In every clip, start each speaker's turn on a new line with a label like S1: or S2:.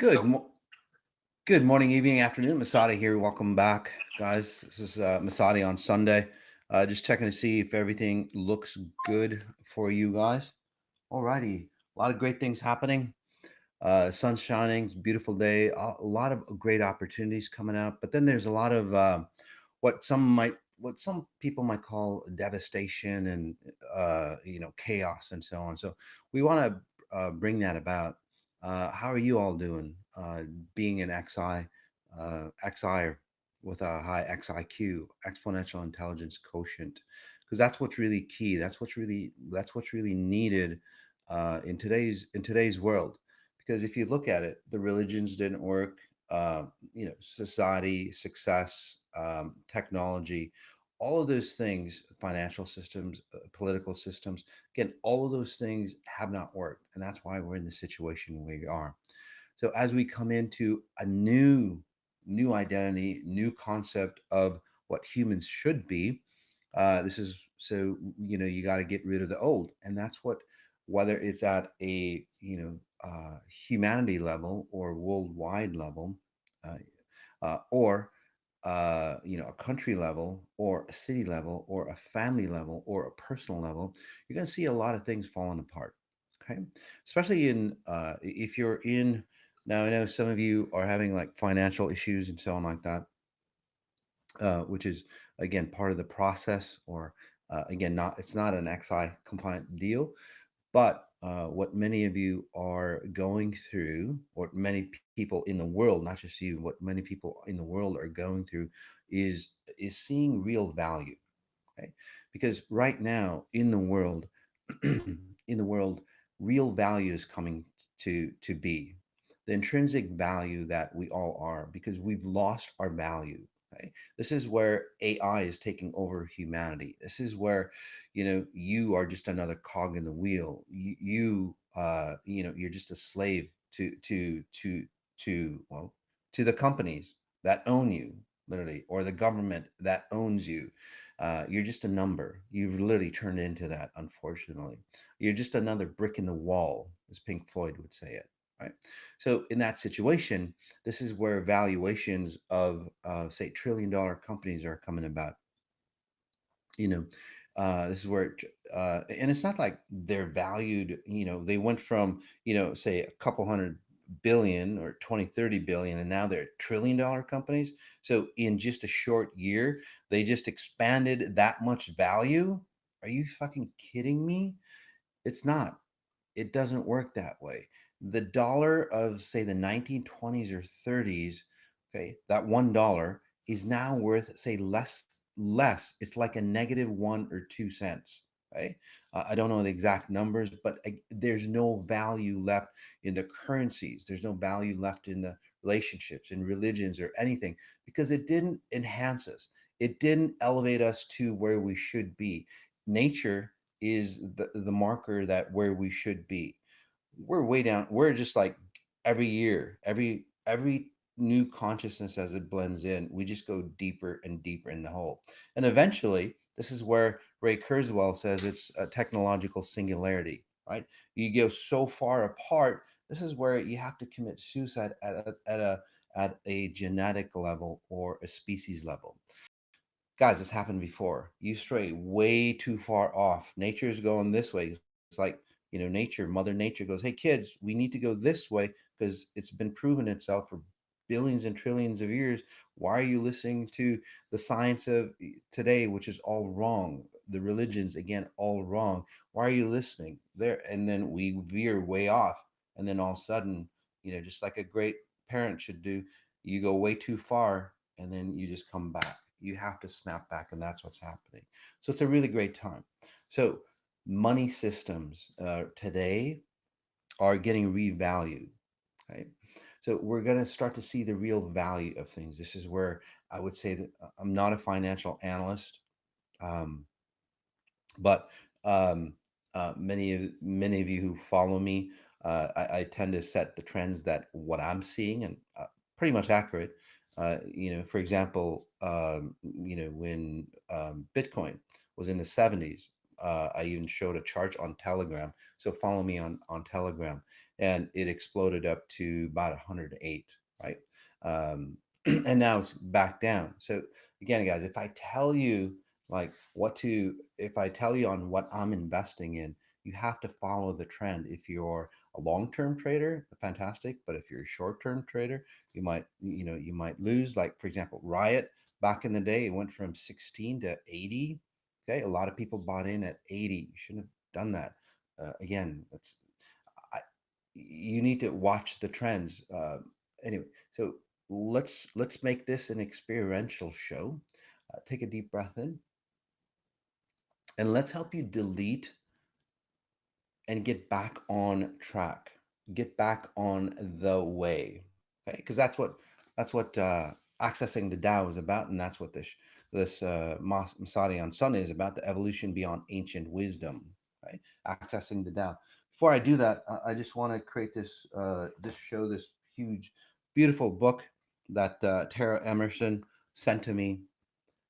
S1: Good,
S2: So,
S1: mo- good morning, evening, afternoon. Masati here. Welcome back, guys. This is Masati on Sunday. Just checking to see if everything looks good for you guys. Alrighty, a lot of great things happening. Sun's shining, it's a beautiful day. A lot of great opportunities coming up. But then there's a lot of what some people might call devastation and chaos and so on. So we want to bring that about. How are you all doing? Being an XI with a high XIQ, exponential intelligence quotient, because that's what's really key. That's what's really needed in today's world. Because if you look at it, the religions didn't work. Society, success, technology, all of those things, financial systems, political systems, again, all of those things have not worked. And that's why we're in the situation we are. So as we come into a new identity, new concept of what humans should be, this is so you got to get rid of the old, and that's what, whether it's at a humanity level or worldwide level, uh, or a country level or a city level or a family level or a personal level, you're going to see a lot of things falling apart. Okay, especially if you're in. Now I know some of you are having like financial issues and so on like that, which is again part of the process, or again, not it's not an XI compliant deal, but what many of you are going through, or many people in the world, not just you, what many people in the world are going through, is seeing real value. Okay, because right now in the world, in the world, real value is coming to be the intrinsic value that we all are, because we've lost our value. Okay, this is where AI is taking over humanity. This is where you are just another cog in the wheel. You're just a slave to the companies that own you, literally, or the government that owns you. You're just a number. You've literally turned into that, unfortunately. You're just another brick in the wall, as Pink Floyd would say it, right? So, in that situation, this is where valuations of, say, $1 trillion companies are coming about. You know, this is where, and it's not like they're valued, they went from, say a couple hundred billion or 20, 30 billion, and now they're $1 trillion companies. So in just a short year, they just expanded that much value. Are you fucking kidding me? It's not. It doesn't work that way. The dollar of, say, the 1920s or 30s, okay, that $1 is now worth, say, less. It's like a negative 1 or 2 cents. Okay, I don't know the exact numbers, but there's no value left in the currencies. There's no value left in the relationships, in religions, or anything, because it didn't enhance us. It didn't elevate us to where we should be. Nature is the marker that where we should be. We're way down. We're just like, every year, every new consciousness, as it blends in, we just go deeper and deeper in the hole. And eventually, this is where Ray Kurzweil says it's a technological singularity, right? You go so far apart. This is where you have to commit suicide at a genetic level or a species level. Guys, this happened before. You stray way too far off. Nature's going this way. It's like, mother nature goes, hey kids, we need to go this way because it's been proven itself for billions and trillions of years. Why are you listening to the science of today, which is all wrong? The religions, again, all wrong. Why are you listening there? And then we veer way off. And then all of a sudden, just like a great parent should do, you go way too far, and then you just come back. You have to snap back, and that's what's happening. So it's a really great time. So money systems today are getting revalued. Right. So we're going to start to see the real value of things. This is where I would say that I'm not a financial analyst, um, but many of you who follow me, I tend to set the trends that what I'm seeing, and pretty much accurate. For example, when Bitcoin was in the 70s, I even showed a chart on Telegram. So follow me on Telegram. and it exploded up to about 108, right? Um, and now it's back down. So again, guys, if I tell you like what to, if I tell you on what I'm investing in, you have to follow the trend. If you're a long-term trader, fantastic. But if you're a short-term trader, you might lose. Like for example, Riot back in the day, it went from 16 to 80. Okay, a lot of people bought in at 80. You shouldn't have done that. Again, that's I, you need to watch the trends. Anyway, so let's make this an experiential show. Take a deep breath in, and let's help you delete and get back on track, get back on the way. Okay, because that's what accessing the Tao is about, and that's what this Masati on Sunday is about: the evolution beyond ancient wisdom. Right, accessing the Tao. Before I do that, I just want to create this huge, beautiful book that Tara Emerson sent to me.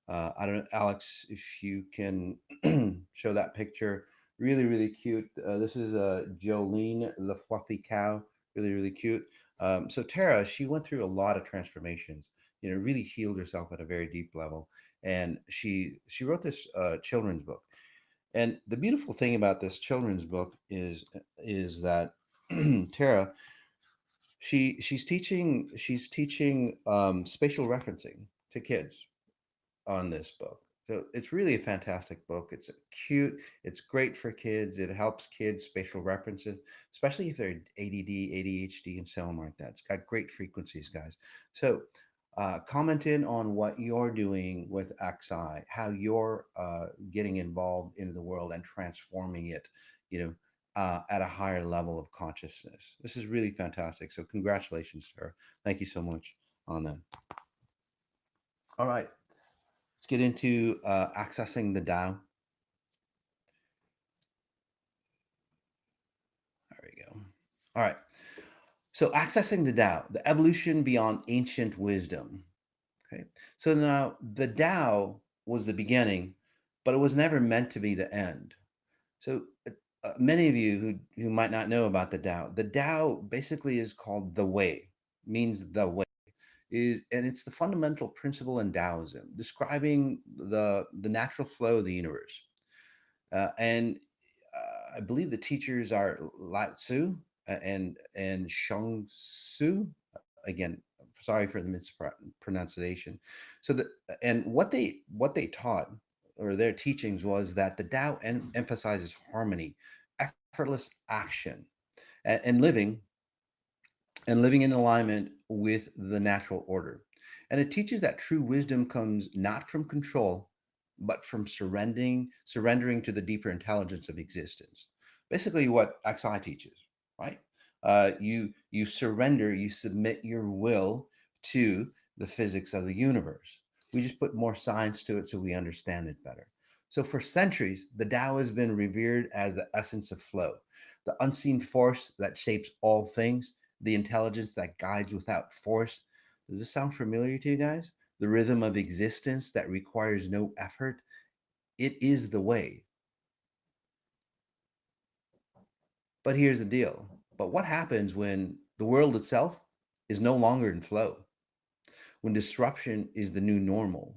S1: I don't know, Alex, if you can show that picture. Really, really cute. This is Jolene, the fluffy cow. Really, really cute. So Tara, she went through a lot of transformations. Really healed herself at a very deep level, and she wrote this children's book. And the beautiful thing about this children's book is that Tara, she's teaching spatial referencing to kids on this book. So it's really a fantastic book. It's cute. It's great for kids. It helps kids spatial references, especially if they're ADD, ADHD, and so on like that. It's got great frequencies, guys. So comment in on what you're doing with XI, how you're getting involved into the world and transforming it, at a higher level of consciousness. This is really fantastic. So congratulations, sir. Thank you so much on that. All right. Let's get into accessing the Tao. There we go. All right. So accessing the Tao, the evolution beyond ancient wisdom. Okay. So now the Tao was the beginning, but it was never meant to be the end. So many of you who might not know about the Tao basically is called the way, means the way. And it's the fundamental principle in Taoism, describing the natural flow of the universe. And I believe the teachers are Lao Tzu and Shang Tzu. Again, sorry for the mispronunciation. So what they taught, or their teachings, was that the Tao emphasizes harmony, effortless action, and living in alignment with the natural order. And it teaches that true wisdom comes not from control, but from surrendering to the deeper intelligence of existence. Basically, what XI teaches, right? You surrender, you submit your will to the physics of the universe. We just put more science to it so we understand it better. So for centuries, the Tao has been revered as the essence of flow, the unseen force that shapes all things, the intelligence that guides without force. Does this sound familiar to you guys? The rhythm of existence that requires no effort. It is the way. But here's the deal. But what happens when the world itself is no longer in flow? When disruption is the new normal?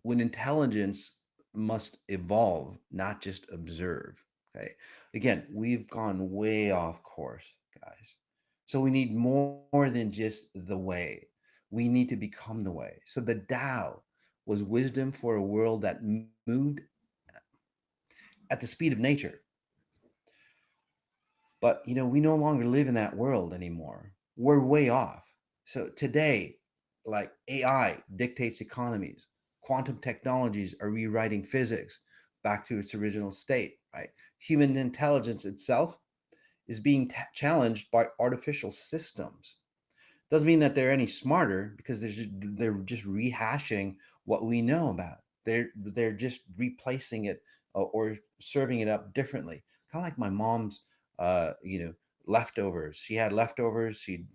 S1: When intelligence must evolve, not just observe? Okay. Again, we've gone way off course, guys. So we need more than just the way. We need to become the way. So the Tao was wisdom for a world that moved at the speed of nature. But we no longer live in that world anymore. We're way off. So today, like AI dictates economies, quantum technologies are rewriting physics back to its original state, right? Human intelligence itself is being challenged by artificial systems. Doesn't mean that they're any smarter, because they're just rehashing what we know about. They're just replacing it, or serving it up differently. Kind of like my mom's, uh, you know, leftovers. She had leftovers. She'd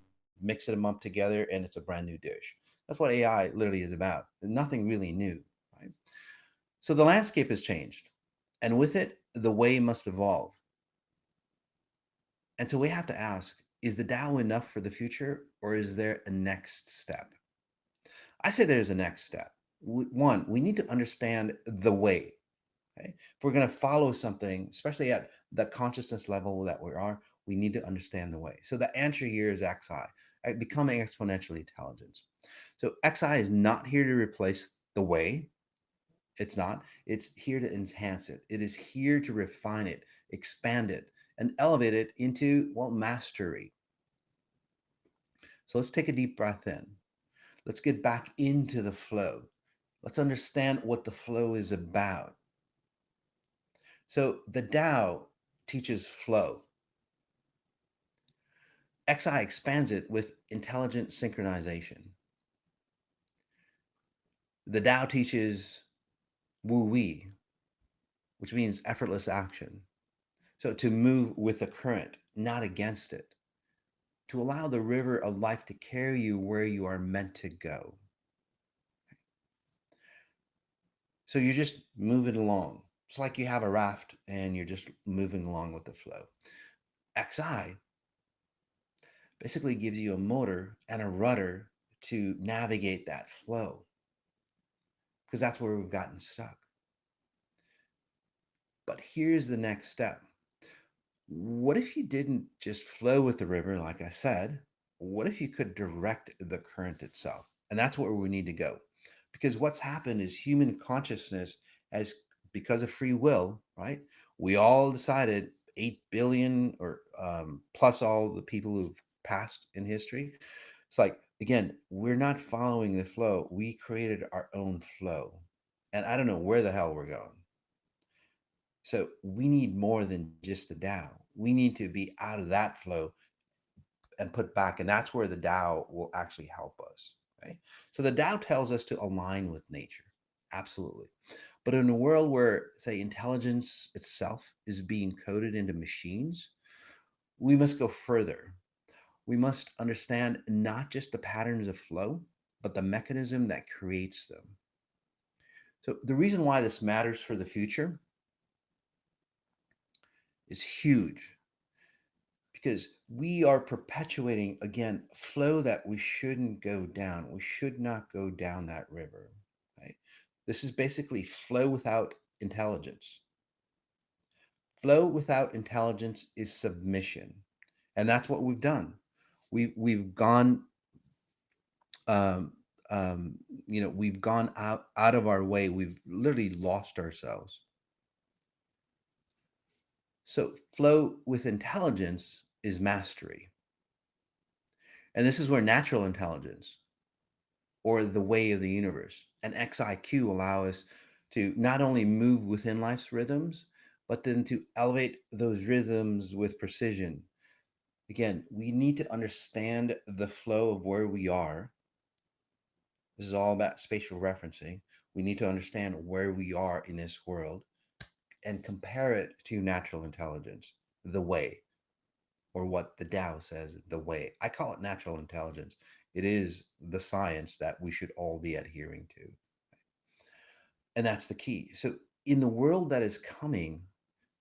S1: mix them up together, and it's a brand new dish. That's what AI literally is about. Nothing really new, right? So the landscape has changed, and with it, the way must evolve. And so we have to ask, is the Tao enough for the future, or is there a next step? I say there's a next step. One, we need to understand the way. Okay? If we're going to follow something, especially at the consciousness level that we are, we need to understand the way. So the answer here is XI, becoming exponential intelligence. So XI is not here to replace the way. It's not. It's here to enhance it. It is here to refine it, expand it, and elevate it into, well, mastery. So let's take a deep breath in. Let's get back into the flow. Let's understand what the flow is about. So the Tao teaches flow. XI expands it with intelligent synchronization. The Tao teaches Wu Wei, which means effortless action. So to move with the current, not against it. To allow the river of life to carry you where you are meant to go. So you're just moving along. It's like you have a raft and you're just moving along with the flow. XI basically gives you a motor and a rudder to navigate that flow because that's where we've gotten stuck. But here's the next step. What if you didn't just flow with the river, like I said? What if you could direct the current itself? And that's where we need to go. Because what's happened is human consciousness has, because of free will, right? We all decided 8 billion or plus all the people who've passed in history. It's like, again, we're not following the flow. We created our own flow. And I don't know where the hell we're going. So we need more than just the Tao. We need to be out of that flow and put back, and that's where the Tao will actually help us. Right? So the Tao tells us to align with nature, absolutely. But in a world where, say, intelligence itself is being coded into machines, we must go further. We must understand not just the patterns of flow, but the mechanism that creates them. So the reason why this matters for the future is huge because we are perpetuating again flow that we shouldn't go down. We should not go down that river. Right? This is basically flow without intelligence. Flow without intelligence is submission, and that's what we've done. We've gone, um, um, we've gone out of our way. We've literally lost ourselves. So flow with intelligence is mastery, and this is where natural intelligence or the way of the universe. And XIQ allow us to not only move within life's rhythms, but then to elevate those rhythms with precision. Again, we need to understand the flow of where we are. This is all about spatial referencing. We need to understand where we are in this world and compare it to natural intelligence, the way, or what the Tao says, the way. I call it natural intelligence. It is the science that we should all be adhering to. And that's the key. So, in the world that is coming,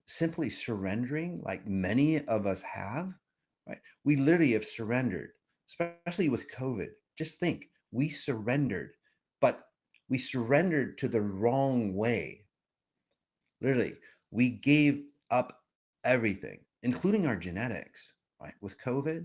S1: simply surrendering, like many of us have, right? We literally have surrendered, especially with COVID. Just think, we surrendered, but we surrendered to the wrong way. Literally, we gave up everything, including our genetics, right? With COVID,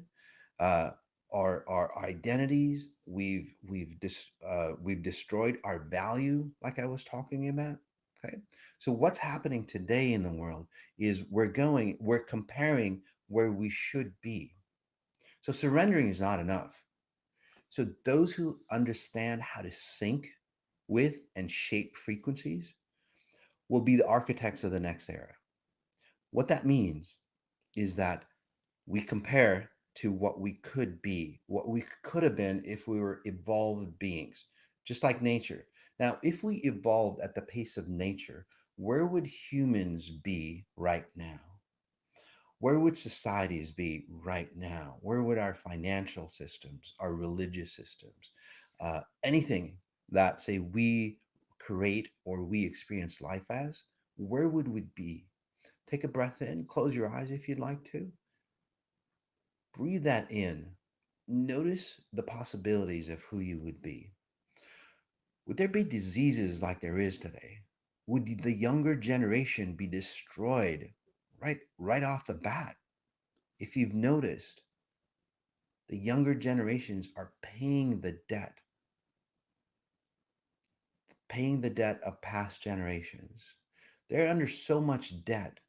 S1: uh, our identities, we've destroyed our value, like I was talking about. Okay, so what's happening today in the world is we're comparing where we should be. So surrendering is not enough. So those who understand how to sync with and shape frequencies will be the architects of the next era. What that means is that we compare to what we could be, what we could have been if we were evolved beings, just like nature. Now, if we evolved at the pace of nature, where would humans be right now? Where would societies be right now? Where would our financial systems, our religious systems, anything that, say, we create or we experience life as, where would we be? Take a breath in, close your eyes if you'd like to. Breathe that in. Notice the possibilities of who you would be. Would there be diseases like there is today? Would the younger generation be destroyed right off the bat? If you've noticed, the younger generations are paying the debt of past generations. They're under so much debt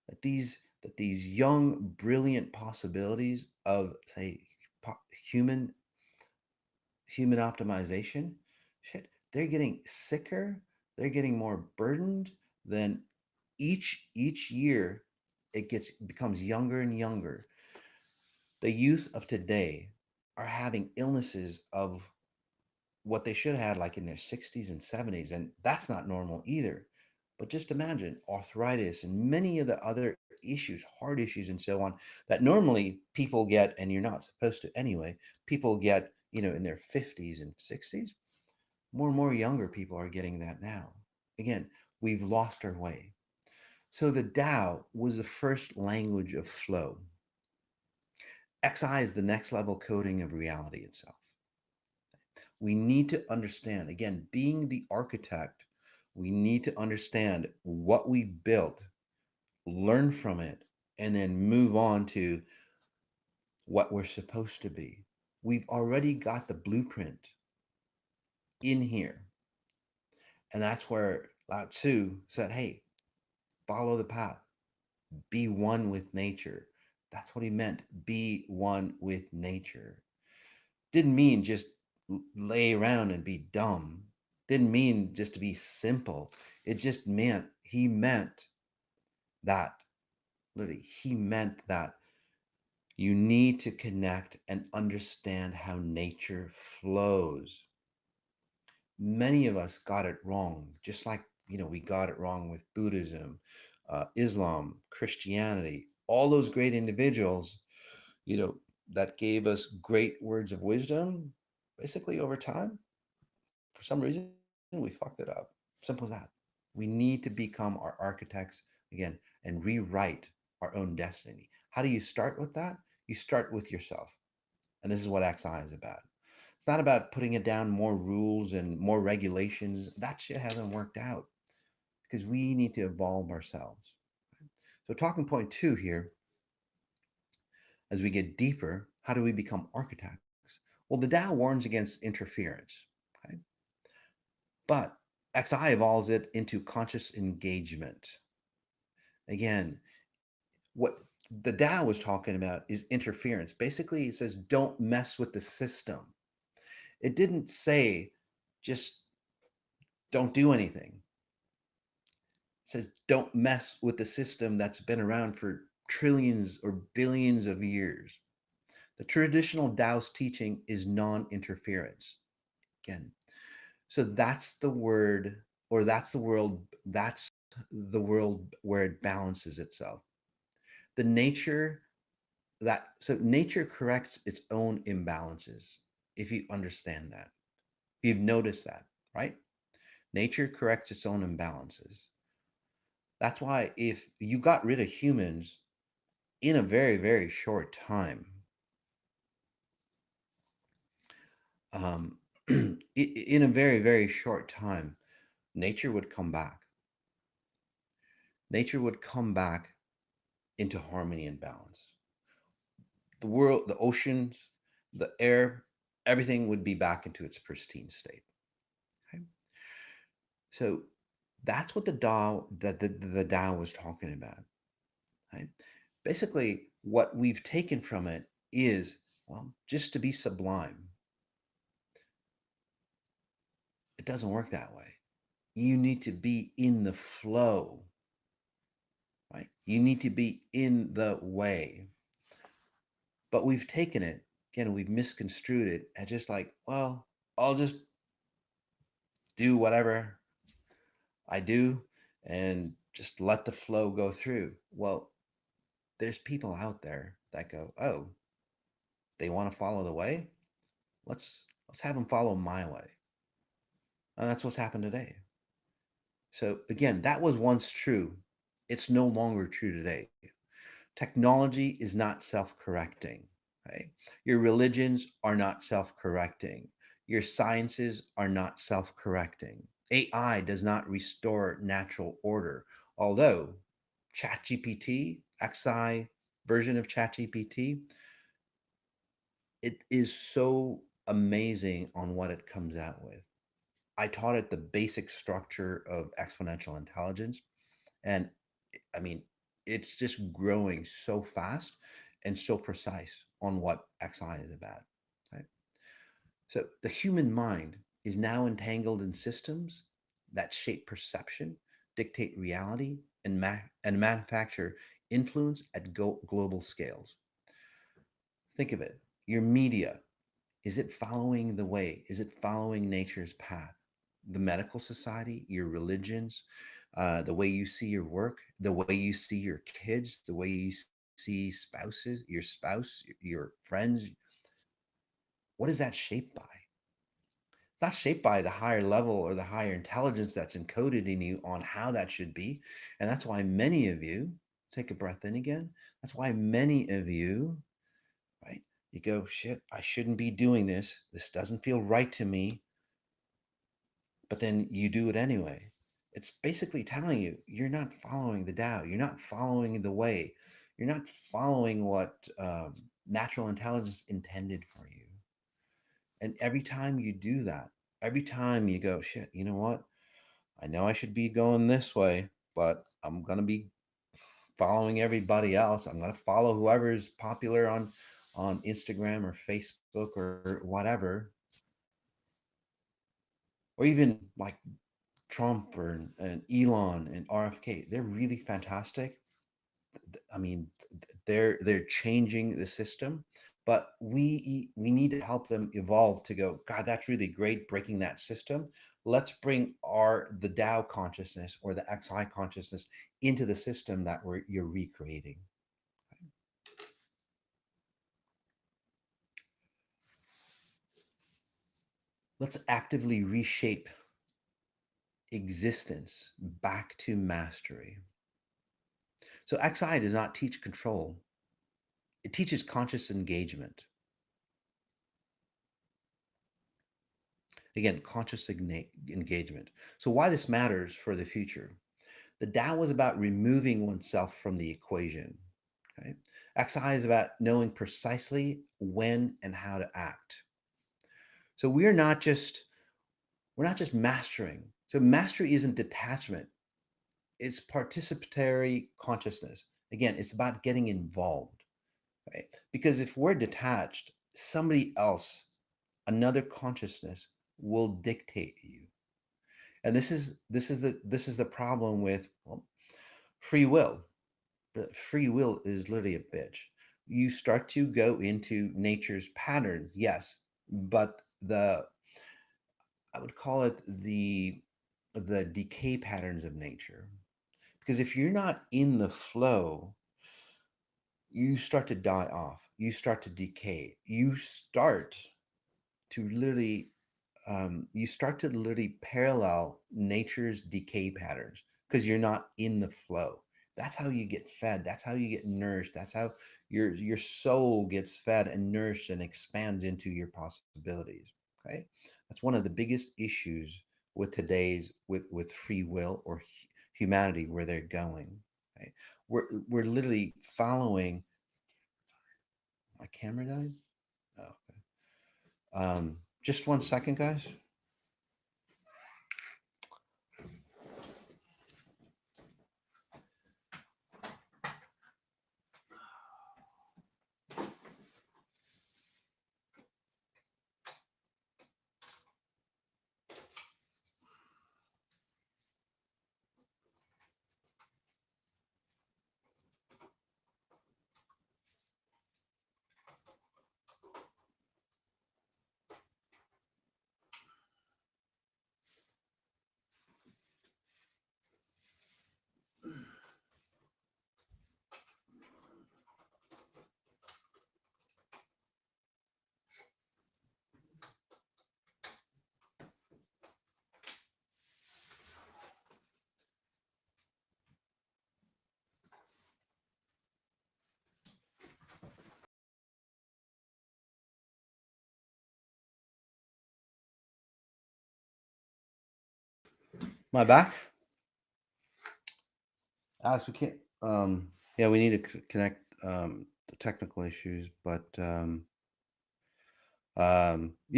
S1: that these young, brilliant possibilities of, say, human human optimization, shit, they're getting sicker, they're getting more burdened than each year it gets becomes younger and younger. The youth of today are having illnesses of what they should have had like in their 60s and 70s, and that's not normal either. But just imagine arthritis and many of the other issues, heart issues and so on, that normally people get, and you're not supposed to anyway, people get, in their 50s and 60s. More and more younger people are getting that now. Again, we've lost our way. So the Tao was the first language of flow. XI is the next level coding of reality itself. We need to understand, again, being the architect, we need to understand what we built, learn from it, and then move on to what we're supposed to be. We've already got the blueprint in here. And that's where Lao Tzu said, hey, follow the path, be one with nature. That's what he meant, be one with nature. Didn't mean just lay around and be dumb. Didn't mean just to be simple. It just meant, he meant that, literally, he meant that you need to connect and understand how nature flows. Many of us got it wrong, just like, we got it wrong with Buddhism, Islam, Christianity, all those great individuals, you know, that gave us great words of wisdom. Basically, over time, for some reason, we fucked it up. Simple as that. We need to become our architects again and rewrite our own destiny. How do you start with that? You start with yourself. And this is what XI is about. It's not about putting it down more rules and more regulations. That shit hasn't worked out because we need to evolve ourselves. So, talking point two here, as we get deeper, how do we become architects? Well, the Tao warns against interference, okay? But XI evolves it into conscious engagement. Again, what the Tao was talking about is interference. Basically, it says don't mess with the system. It didn't say just don't do anything. It says don't mess with the system that's been around for trillions or billions of years. The traditional Taoist teaching is non interference. Again, so that's the word, or that's the world where it balances itself. The nature so nature corrects its own imbalances, if you understand that. If you've noticed that, right? Nature corrects its own imbalances. That's why if you got rid of humans in a very, very short time, um, in a very, very short time, nature would come back. Nature would come back into harmony and balance. The world, the oceans, the air, everything would be back into its pristine state. Okay? So that's what the Tao the Tao was talking about. Right? Basically, what we've taken from it is, well, just to be sublime. It doesn't work that way. You need to be in the flow, right? You need to be in the way. But we've taken it, again, we've misconstrued it as just like, well, I'll just do whatever I do and just let the flow go through. Well, there's people out there that go, oh, they want to follow the way. Let's have them follow my way. And that's what's happened today. So again, that was once true. It's no longer true today. Technology is not self-correcting, right? Your religions are not self-correcting. Your sciences are not self-correcting. AI does not restore natural order, although ChatGPT, XI version of ChatGPT, it is so amazing on what it comes out with. I taught it the basic structure of exponential intelligence, and I mean, it's just growing so fast and so precise on what XI is about. Right? So the human mind is now entangled in systems that shape perception, dictate reality, and manufacture influence at global scales. Think of it. Your media, is it following the way? Is it following nature's path? The medical society, your religions, the way you see your work, the way you see your kids, the way you see spouses, your spouse, your friends. What is that shaped by? It's not shaped by the higher level or the higher intelligence that's encoded in you on how that should be. And that's why many of you, take a breath in again. That's why many of you, right? You go, shit, I shouldn't be doing this. This doesn't feel right to me. But then you do it anyway. It's basically telling you you're not following the Tao. You're not following the way. You're not following what natural intelligence intended for you. And every time you do that, every time you go, shit, you know what? I know I should be going this way, but I'm going to be following everybody else. I'm going to follow whoever's popular on Instagram or Facebook or whatever, or even like Trump and Elon and RFK. They're really fantastic. I mean, they're changing the system, but we need to help them evolve to go. God, that's really great breaking that system. Let's bring the Tao consciousness or the XI consciousness into the system that you're recreating. Let's actively reshape existence back to mastery. So XI does not teach control. It teaches conscious engagement. Again, conscious engagement. So why this matters for the future. The Tao is about removing oneself from the equation. Okay? XI is about knowing precisely when and how to act. So we're not just mastering. So mastery isn't detachment. It's participatory consciousness. Again, it's about getting involved. Right? Because if we're detached, somebody else, another consciousness will dictate you. And this is the problem with, well, free will. Free will is literally a bitch. You start to go into nature's patterns, yes, but I would call it the decay patterns of nature. Because if you're not in the flow, you start to die off. You start to decay. You start to literally parallel nature's decay patterns because you're not in the flow. That's how you get fed. That's how you get nourished. That's how your soul gets fed and nourished and expands into your possibilities. Okay, that's one of the biggest issues with today's with free will or humanity, where they're going. Okay, we're literally following. My camera died. Oh, okay. Just 1 second, guys. My back? Alex, we can't. Yeah, we need to connect the technical issues, but you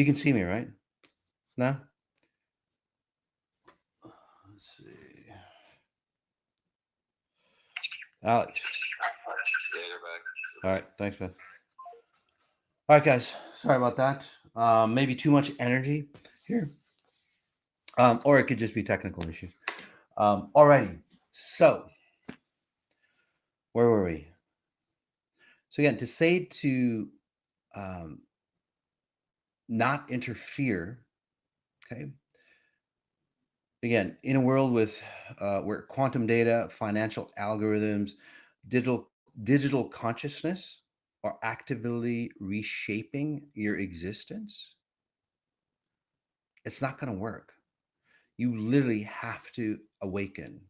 S1: can see me, right? No? Let's see. Alex.
S2: Yeah, you're back.
S1: All right. Thanks, man. All right, guys. Sorry about that. Maybe too much energy here, or it could just be technical issues. Alrighty. So, where were we? So, again, to say to um, not interfere, okay? Again, in a world with where quantum data, financial algorithms, digital consciousness are actively reshaping your existence, it's not going to work. You literally have to awaken.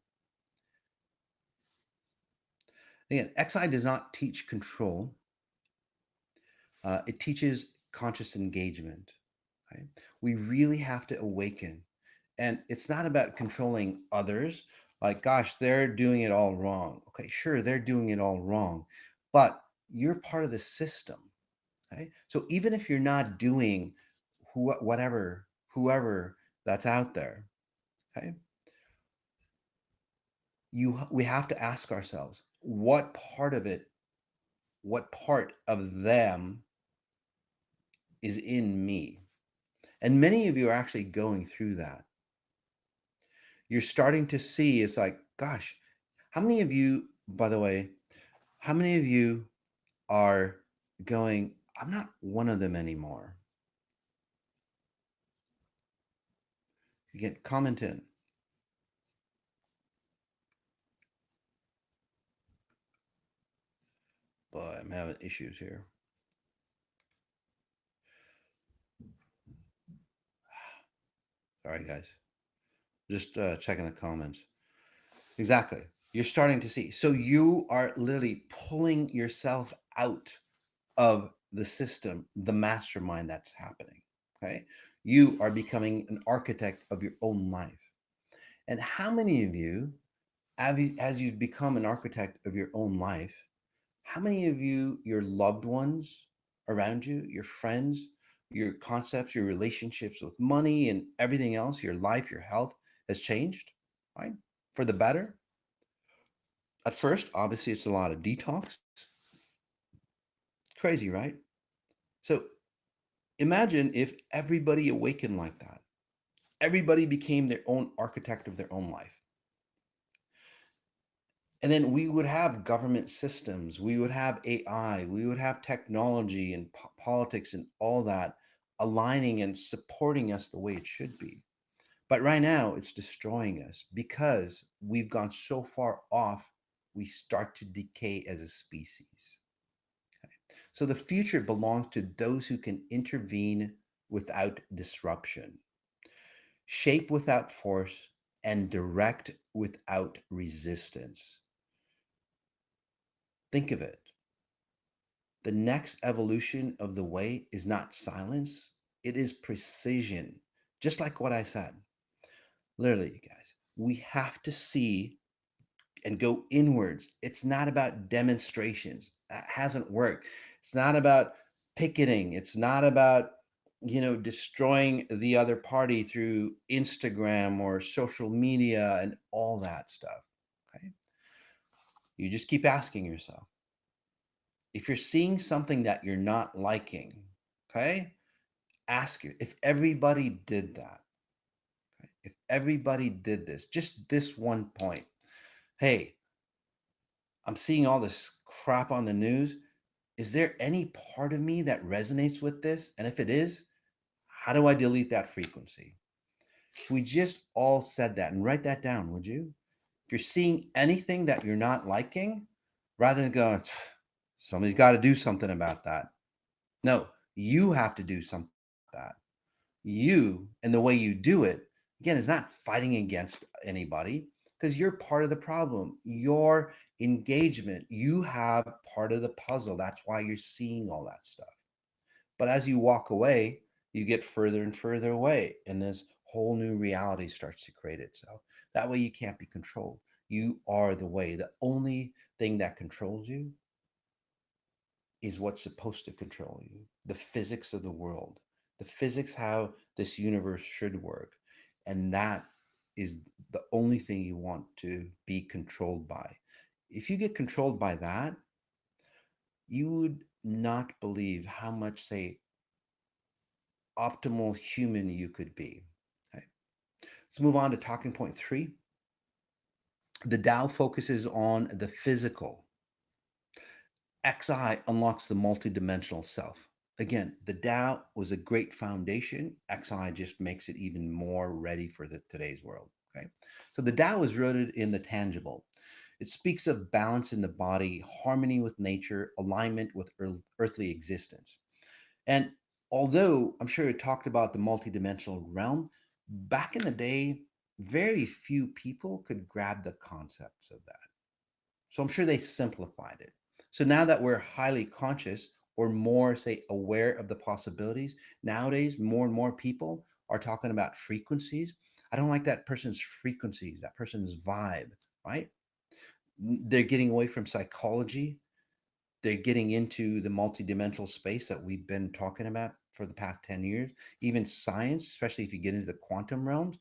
S1: Again, XI does not teach control. It teaches conscious engagement. Right? We really have to awaken, and it's not about controlling others. Like, gosh, they're doing it all wrong. Okay, sure, they're doing it all wrong, but you're part of the system. Okay, so even if you're not doing whoever that's out there, okay, we have to ask ourselves what part of them is in me. And many of you are actually going through that. You're starting to see, it's like, gosh, how many of you, by the way, how many of you are going, I'm not one of them anymore? You get comment in. Boy, I'm having issues here. Sorry, guys. Just checking the comments. Exactly. You're starting to see. So you are literally pulling yourself out of the system, the mastermind that's happening. Okay. You are becoming an architect of your own life. And how many of you, as you become an architect of your own life, how many of you, your loved ones around you, your friends, your concepts, your relationships with money and everything else, your life, your health has changed, right? For the better? At first, obviously, it's a lot of detox. Crazy, right? So imagine if everybody awakened like that. Everybody became their own architect of their own life. And then we would have government systems, we would have AI, we would have technology and politics and all that aligning and supporting us the way it should be. But right now, it's destroying us because we've gone so far off, we start to decay as a species. So the future belongs to those who can intervene without disruption, shape without force, and direct without resistance. Think of it. The next evolution of the way is not silence, it is precision. Just like what I said. Literally, you guys, we have to see and go inwards. It's not about demonstrations. That hasn't worked. It's not about picketing. It's not about, destroying the other party through Instagram or social media and all that stuff. Okay. You just keep asking yourself, if you're seeing something that you're not liking, okay, ask you if everybody did that. Okay? If everybody did this, just this one point, hey, I'm seeing all this crap on the news. Is there any part of me that resonates with this? And if it is, how do I delete that frequency? If we just all said that and write that down, would you? If you're seeing anything that you're not liking, rather than going, somebody's got to do something about that. No, you have to do something about that. You and the way you do it, again, is not fighting against anybody because you're part of the problem. Your engagement, you have part of the puzzle. That's why you're seeing all that stuff. But as you walk away, you get further and further away, and this whole new reality starts to create itself. That way you can't be controlled. You are the way. The only thing that controls you is what's supposed to control you, the physics of the world, the physics how this universe should work. And that is the only thing you want to be controlled by. If you get controlled by that, you would not believe how much, say, optimal human you could be. Okay. Let's move on to talking point three. The Tao focuses on the physical. XI unlocks the multidimensional self. Again, the Tao was a great foundation. XI just makes it even more ready for today's world. Okay. So the Tao is rooted in the tangible. It speaks of balance in the body, harmony with nature, alignment with earthly existence. And although I'm sure it talked about the multidimensional realm, back in the day, very few people could grab the concepts of that. So I'm sure they simplified it. So now that we're highly conscious or more, say, aware of the possibilities, nowadays, more and more people are talking about frequencies. I don't like that person's frequencies, that person's vibe, right? They're getting away from psychology. They're getting into the multidimensional space that we've been talking about for the past 10 years. Even science, especially if you get into the quantum realms,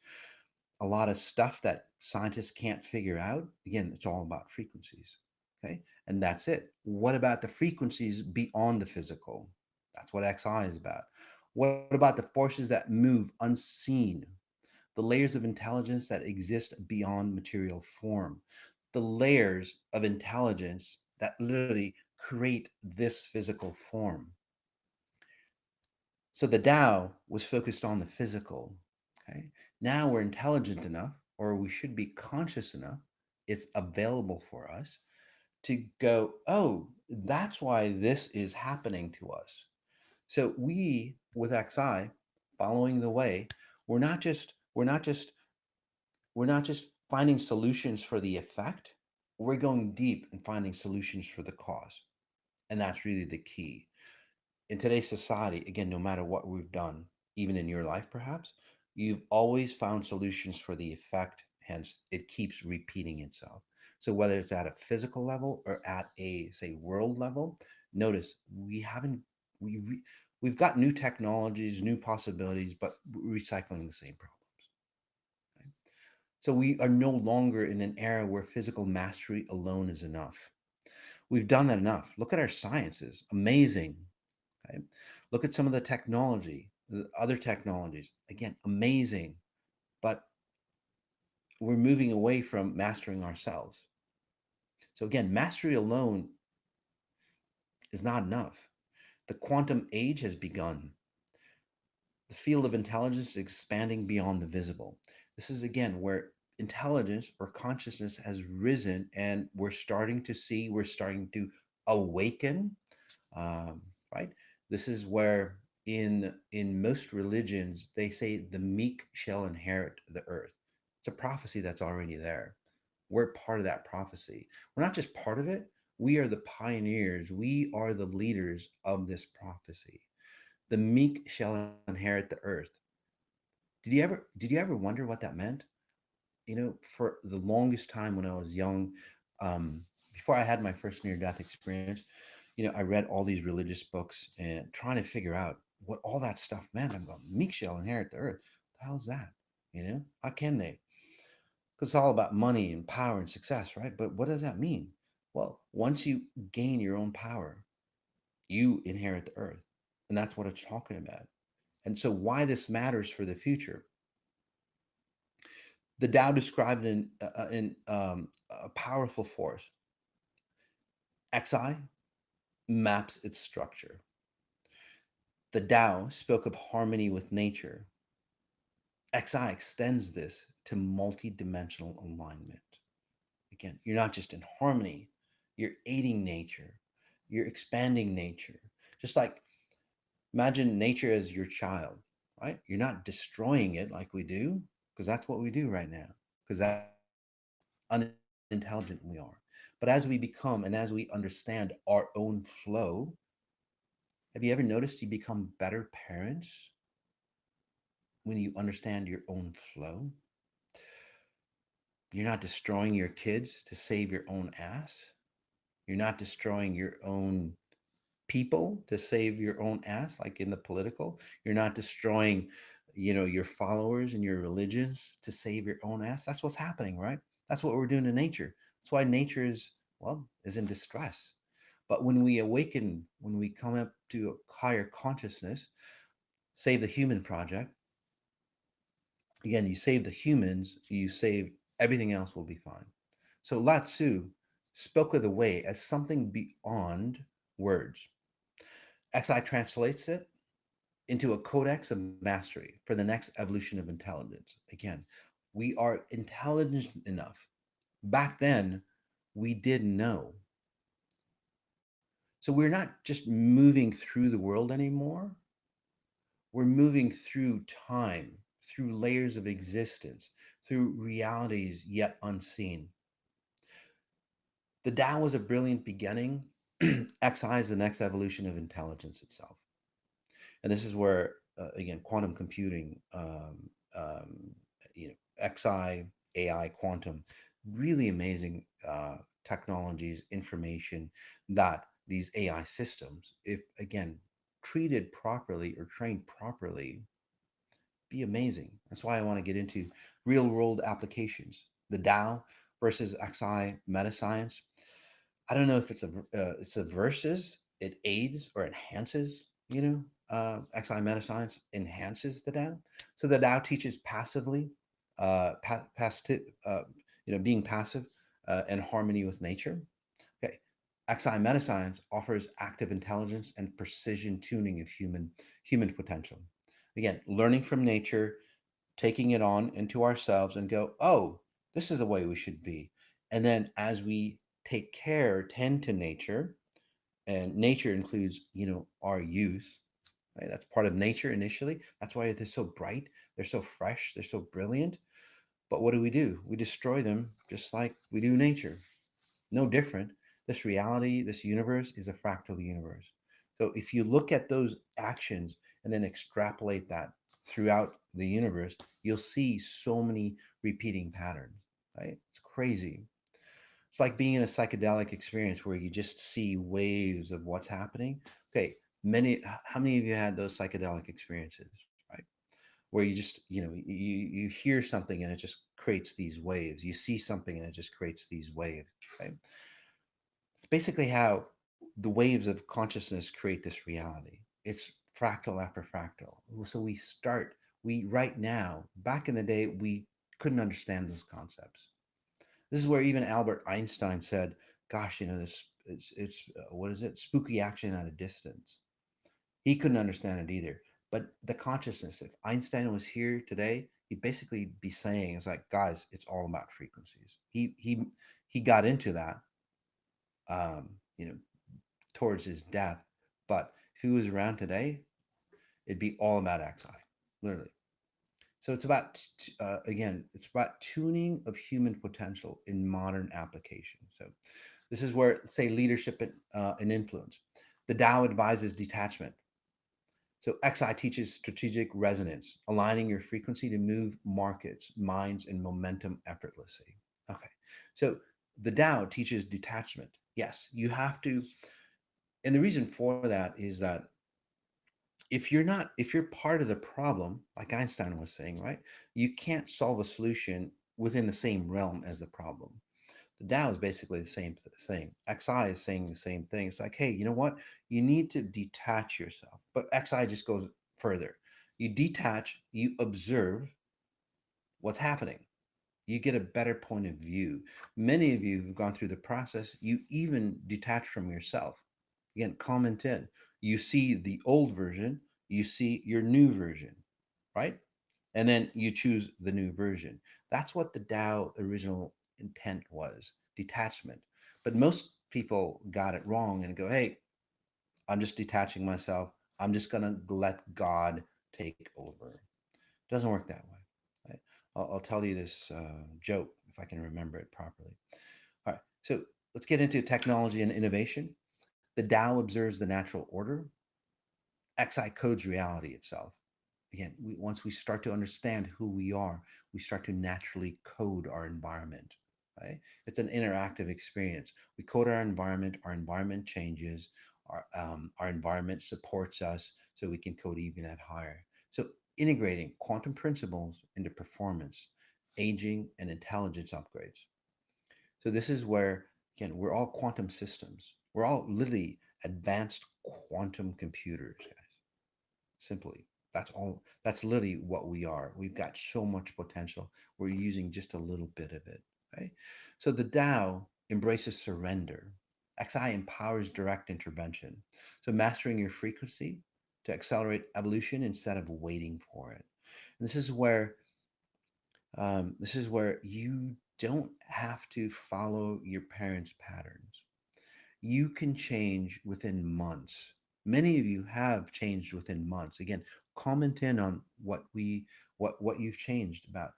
S1: a lot of stuff that scientists can't figure out. Again, it's all about frequencies. Okay. And that's it. What about the frequencies beyond the physical? That's what XI is about. What about the forces that move unseen? The layers of intelligence that exist beyond material form, the layers of intelligence that literally create this physical form. So the Tao was focused on the physical. Okay. Now we're intelligent enough, or we should be conscious enough, it's available for us to go, oh, that's why this is happening to us. So we with XI, following the way, we're not just we're not just we're not just finding solutions for the effect. We're going deep and finding solutions for the cause. And that's really the key in today's society. Again, no matter what we've done, even in your life perhaps, you've always found solutions for the effect, hence it keeps repeating itself. So whether it's at a physical level or at a, say, world level, notice we haven't we re, we've got new technologies, new possibilities, but we're recycling the same problems. Okay? So we are no longer in an era where physical mastery alone is enough. We've done that enough. Look at our sciences, amazing. Okay? Look at some of the technology, the other technologies. Again, amazing. But we're moving away from mastering ourselves. So again, mastery alone is not enough. The quantum age has begun. The field of intelligence is expanding beyond the visible. This is again where intelligence or consciousness has risen, and we're starting to awaken. um, right? This is where in most religions they say the meek shall inherit the earth. It's a prophecy that's already there. We're part of that prophecy. We're not just part of it. We are the pioneers. We are the leaders of this prophecy. The meek shall inherit the earth. Did you ever wonder what that meant? For the longest time when I was young, um, before I had my first near death experience, I read all these religious books and trying to figure out what all that stuff meant. I'm going, meek shall inherit the earth. What the hell's that? How can they? Because it's all about money and power and success, right? But what does that mean? Well, once you gain your own power, you inherit the earth. And that's what it's talking about. And so, why this matters for the future, the Tao described in a powerful force. Xi maps its structure. The Tao spoke of harmony with nature. Xi extends this to multidimensional alignment. Again, you're not just in harmony, you're aiding nature, you're expanding nature. Just like imagine nature as your child, right? You're not destroying it like we do, because that's what we do right now, because that's unintelligent we are. But as we become and as we understand our own flow, have you ever noticed you become better parents when you understand your own flow? You're not destroying your kids to save your own ass. You're not destroying your own people to save your own ass, like in the political. You're not destroying, your followers and your religions to save your own ass. That's what's happening, right? That's what we're doing to nature. That's why nature is in distress. But when we awaken, when we come up to a higher consciousness, save the human project, again, you save the humans, you save everything else will be fine. So Lao Tzu spoke of the way as something beyond words. XI translates it into a codex of mastery for the next evolution of intelligence. Again, we are intelligent enough. Back then, we didn't know. So we're not just moving through the world anymore. We're moving through time, through layers of existence, through realities yet unseen. The Tao was a brilliant beginning. XI is the next evolution of intelligence itself. And this is where, again, quantum computing, um, XI, AI, quantum, really amazing technologies, information that these AI systems, if again treated properly or trained properly, be amazing. That's why I want to get into real world applications. The Tao versus XI meta science. I don't know if it's a versus. It aids or enhances. XI meta science enhances the Tao. So the Tao teaches passively, passive, being passive and harmony with nature. Okay. XI meta science offers active intelligence and precision tuning of human potential. Again, learning from nature, taking it on into ourselves and go, oh, this is the way we should be. And then as we take care, tend to nature, and nature includes, our youth, right? That's part of nature initially. That's why they're so bright, they're so fresh, they're so brilliant. But what do? We destroy them just like we do nature. No different. This reality, this universe is a fractal universe. So if you look at those actions and then extrapolate that throughout the universe, you'll see so many repeating patterns, right? It's crazy. It's like being in a psychedelic experience where you just see waves of what's happening. Okay, how many of you had those psychedelic experiences, right? Where you just, you hear something and it just creates these waves. You see something and it just creates these waves, right? It's basically how the waves of consciousness create this reality. It's fractal after fractal. So we right now, back in the day, we couldn't understand those concepts. This is where even Albert Einstein said, gosh, this it's what is it? Spooky action at a distance. He couldn't understand it either. But the consciousness, if Einstein was here today, he'd basically be saying, it's like, guys, it's all about frequencies. He got into that um, you know, towards his death. But if he was around today, it'd be all about XI, literally. So it's about again, it's about tuning of human potential in modern application. So this is where, say, leadership and influence. The Tao advises detachment. So XI teaches strategic resonance, aligning your frequency to move markets, minds, and momentum effortlessly. Okay, so the Tao teaches detachment. Yes, you have to, and the reason for that is that if you're part of the problem, like Einstein was saying, right, you can't solve a solution within the same realm as the problem. The Tao is basically the same thing. XI is saying the same thing. It's like, hey, you know what, you need to detach yourself, but XI just goes further. You detach, you observe what's happening, you get a better point of view. Many of you who've gone through the process, you even detach from yourself. Again, comment in. You see the old version, you see your new version, right? And then you choose the new version. That's what the Tao original intent was, detachment. But most people got it wrong and go, hey, I'm just detaching myself. I'm just going to let God take over. It doesn't work that way. Right? I'll tell you this joke if I can remember it properly. All right. So let's get into technology and innovation. The Tao observes the natural order. XI codes reality itself. again, once we start to understand who we are, we start to naturally code our environment, right? It's an interactive experience. We code our environment changes, our environment supports us so we can code even at higher. So integrating quantum principles into performance, aging, and intelligence upgrades. So this is where, again, we're all quantum systems. We're all literally advanced quantum computers, guys. Simply. That's all. That's literally what we are. We've got so much potential. We're using just a little bit of it, right? So the Tao embraces surrender. XI empowers direct intervention. So mastering your frequency to accelerate evolution instead of waiting for it. And this is where you don't have to follow your parents' patterns. You can change within months. Many of you have changed within months. Again, comment in on what you've changed about.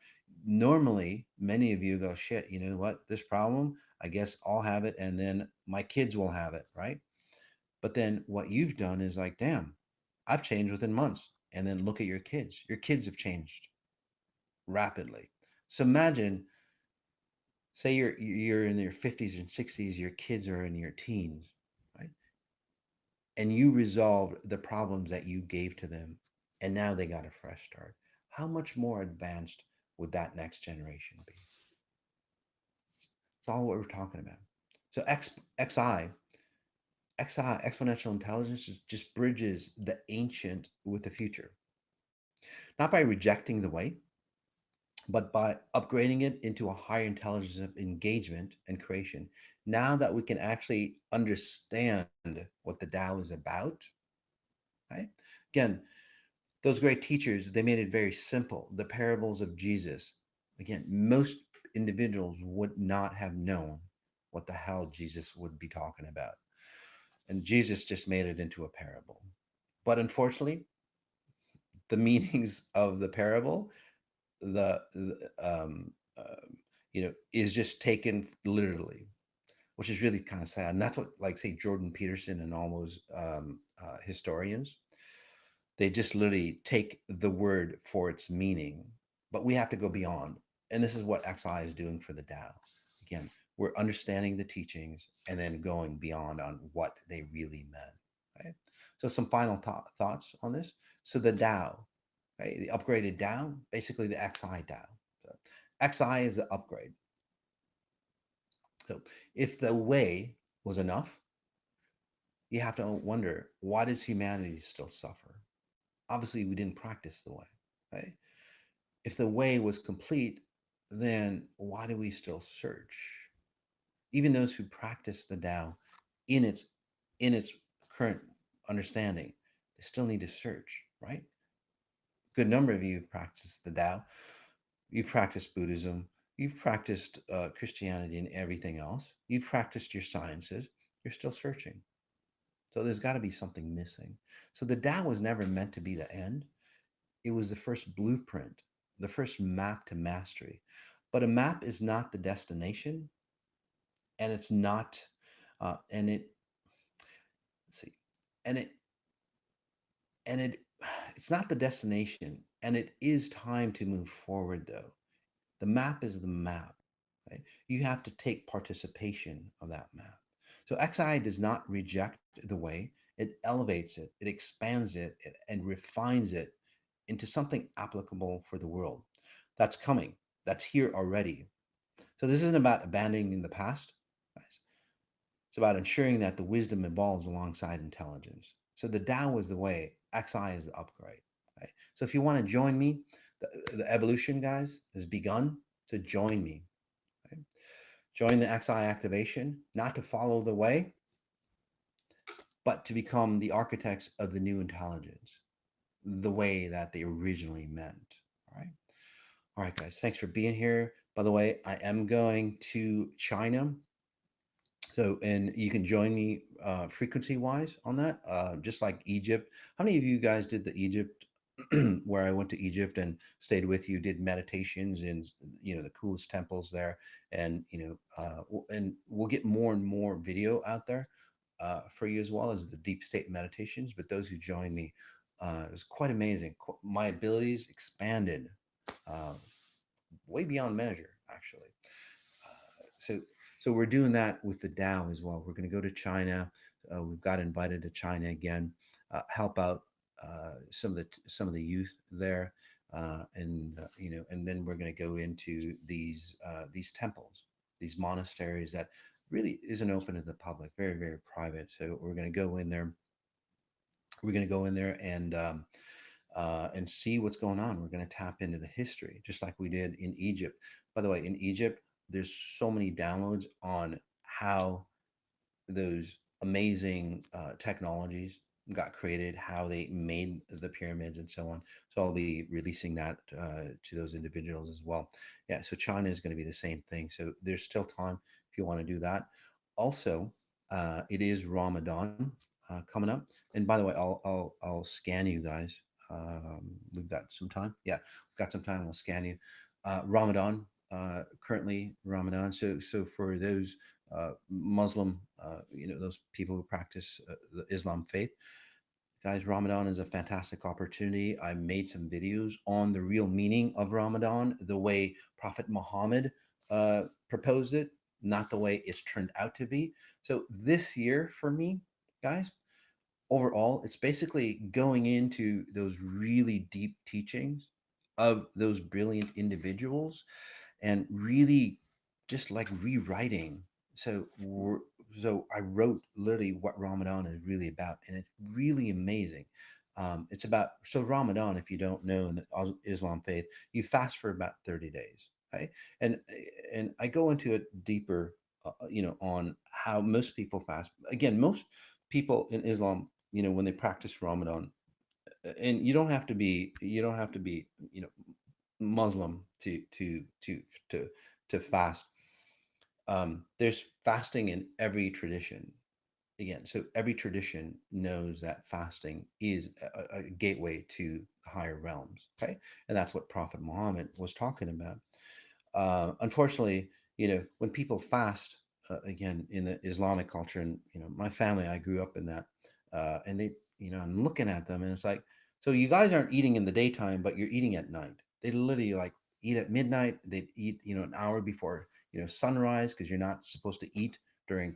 S1: Normally, many of you go, shit, you know what? This problem, I guess I'll have it and then my kids will have it, right? But then what you've done is like, damn, I've changed within months. And then look at your kids. Your kids have changed rapidly. So imagine, say you're in your 50s and 60s, your kids are in your teens, right? And you resolved the problems that you gave to them, and now they got a fresh start. How much more advanced would that next generation be? It's all what we're talking about. So XI, exponential intelligence, just bridges the ancient with the future, not by rejecting the way, but by upgrading it into a higher intelligence of engagement and creation. Now that we can actually understand what the Tao is about, right? Again, those great teachers, they made it very simple. The parables of Jesus, again, most individuals would not have known what the hell Jesus would be talking about. And Jesus just made it into a parable. But unfortunately, the meanings of the parable, the is just taken literally, which is really kind of sad. And that's what, like, say, Jordan Peterson and all those historians, they just literally take the word for its meaning, but we have to go beyond. And this is what XI is doing for the Tao. Again, we're understanding the teachings and then going beyond on what they really meant. Right. So some final thoughts on this. So the Tao, right? The upgraded Tao, basically the XI Tao. So XI is the upgrade. So if the way was enough, you have to wonder, why does humanity still suffer? Obviously, we didn't practice the way, right? If the way was complete, then why do we still search? Even those who practice the Tao in its current understanding, they still need to search, right? Good number of you practice the Tao. You've practiced Buddhism. You've practiced Christianity and everything else. You've practiced your sciences. You're still searching. So there's got to be something missing. So the Tao was never meant to be the end. It was the first blueprint, the first map to mastery. But a map is not the destination, and it's not, and it, let's see, and it, and it, it's not the destination, and it is time to move forward though. The map is the map, right? You have to take participation of that map. So XI does not reject the way, it elevates it, it expands it, and refines it into something applicable for the world. That's coming, that's here already. So this isn't about abandoning the past, guys. It's about ensuring that the wisdom evolves alongside intelligence. So the Tao is the way, XI is the upgrade. Right? So if you want to join me, the evolution, guys, has begun. So join me. Right? Join the XI activation, not to follow the way, but to become the architects of the new intelligence, the way that they originally meant. All right. All right, guys. Thanks for being here. By the way, I am going to China. So, and you can join me frequency wise on that, just like Egypt. How many of you guys did the Egypt where I went to Egypt and stayed with you, did meditations in, the coolest temples there? And, and we'll get more and more video out there for you, as well as the deep state meditations. But those who join me, It was quite amazing. My abilities expanded uh, way beyond measure, actually. So so we're doing that with the Dow as well. We're going to go to China. We've got invited to China again, help out some of the youth there, and and then we're going to go into these temples, these monasteries that really isn't open to the public, very very private. So we're going to go in there. We're going to go in there and see what's going on. We're going to tap into the history, just like we did in Egypt. By the way, in Egypt, there's so many downloads on how those amazing technologies got created, how they made the pyramids, and so on. So I'll be releasing that to those individuals as well. Yeah, so China is going to be the same thing. So there's still time if you want to do that. Also, it is Ramadan coming up, and by the way, I'll scan you guys. We've got some time. Yeah, we've got some time. We'll scan you. Ramadan, currently Ramadan. So for those Muslim, those people who practice the Islam faith. Guys, Ramadan is a fantastic opportunity. I made some videos on the real meaning of Ramadan, the way Prophet Muhammad proposed it, not the way it's turned out to be. So this year for me, guys, overall, it's basically going into those really deep teachings of those brilliant individuals and really just like rewriting. So so I wrote literally what Ramadan is really about, and it's really amazing. It's about so Ramadan, if you don't know in the Islam faith, you fast for about 30 days, right? And and I go into it deeper, on how most people fast. Again, most people in Islam, when they practice Ramadan, and you don't have to be Muslim to to fast. There's fasting in every tradition. Again, so every tradition knows that fasting is a gateway to higher realms. Okay, and that's what Prophet Muhammad was talking about. Unfortunately, when people fast, again in the Islamic culture, and my family, I grew up in that, and they, I'm looking at them, and it's like, so you guys aren't eating in the daytime, but you're eating at night. They literally like eat at midnight. They eat, an hour before sunrise, because you're not supposed to eat during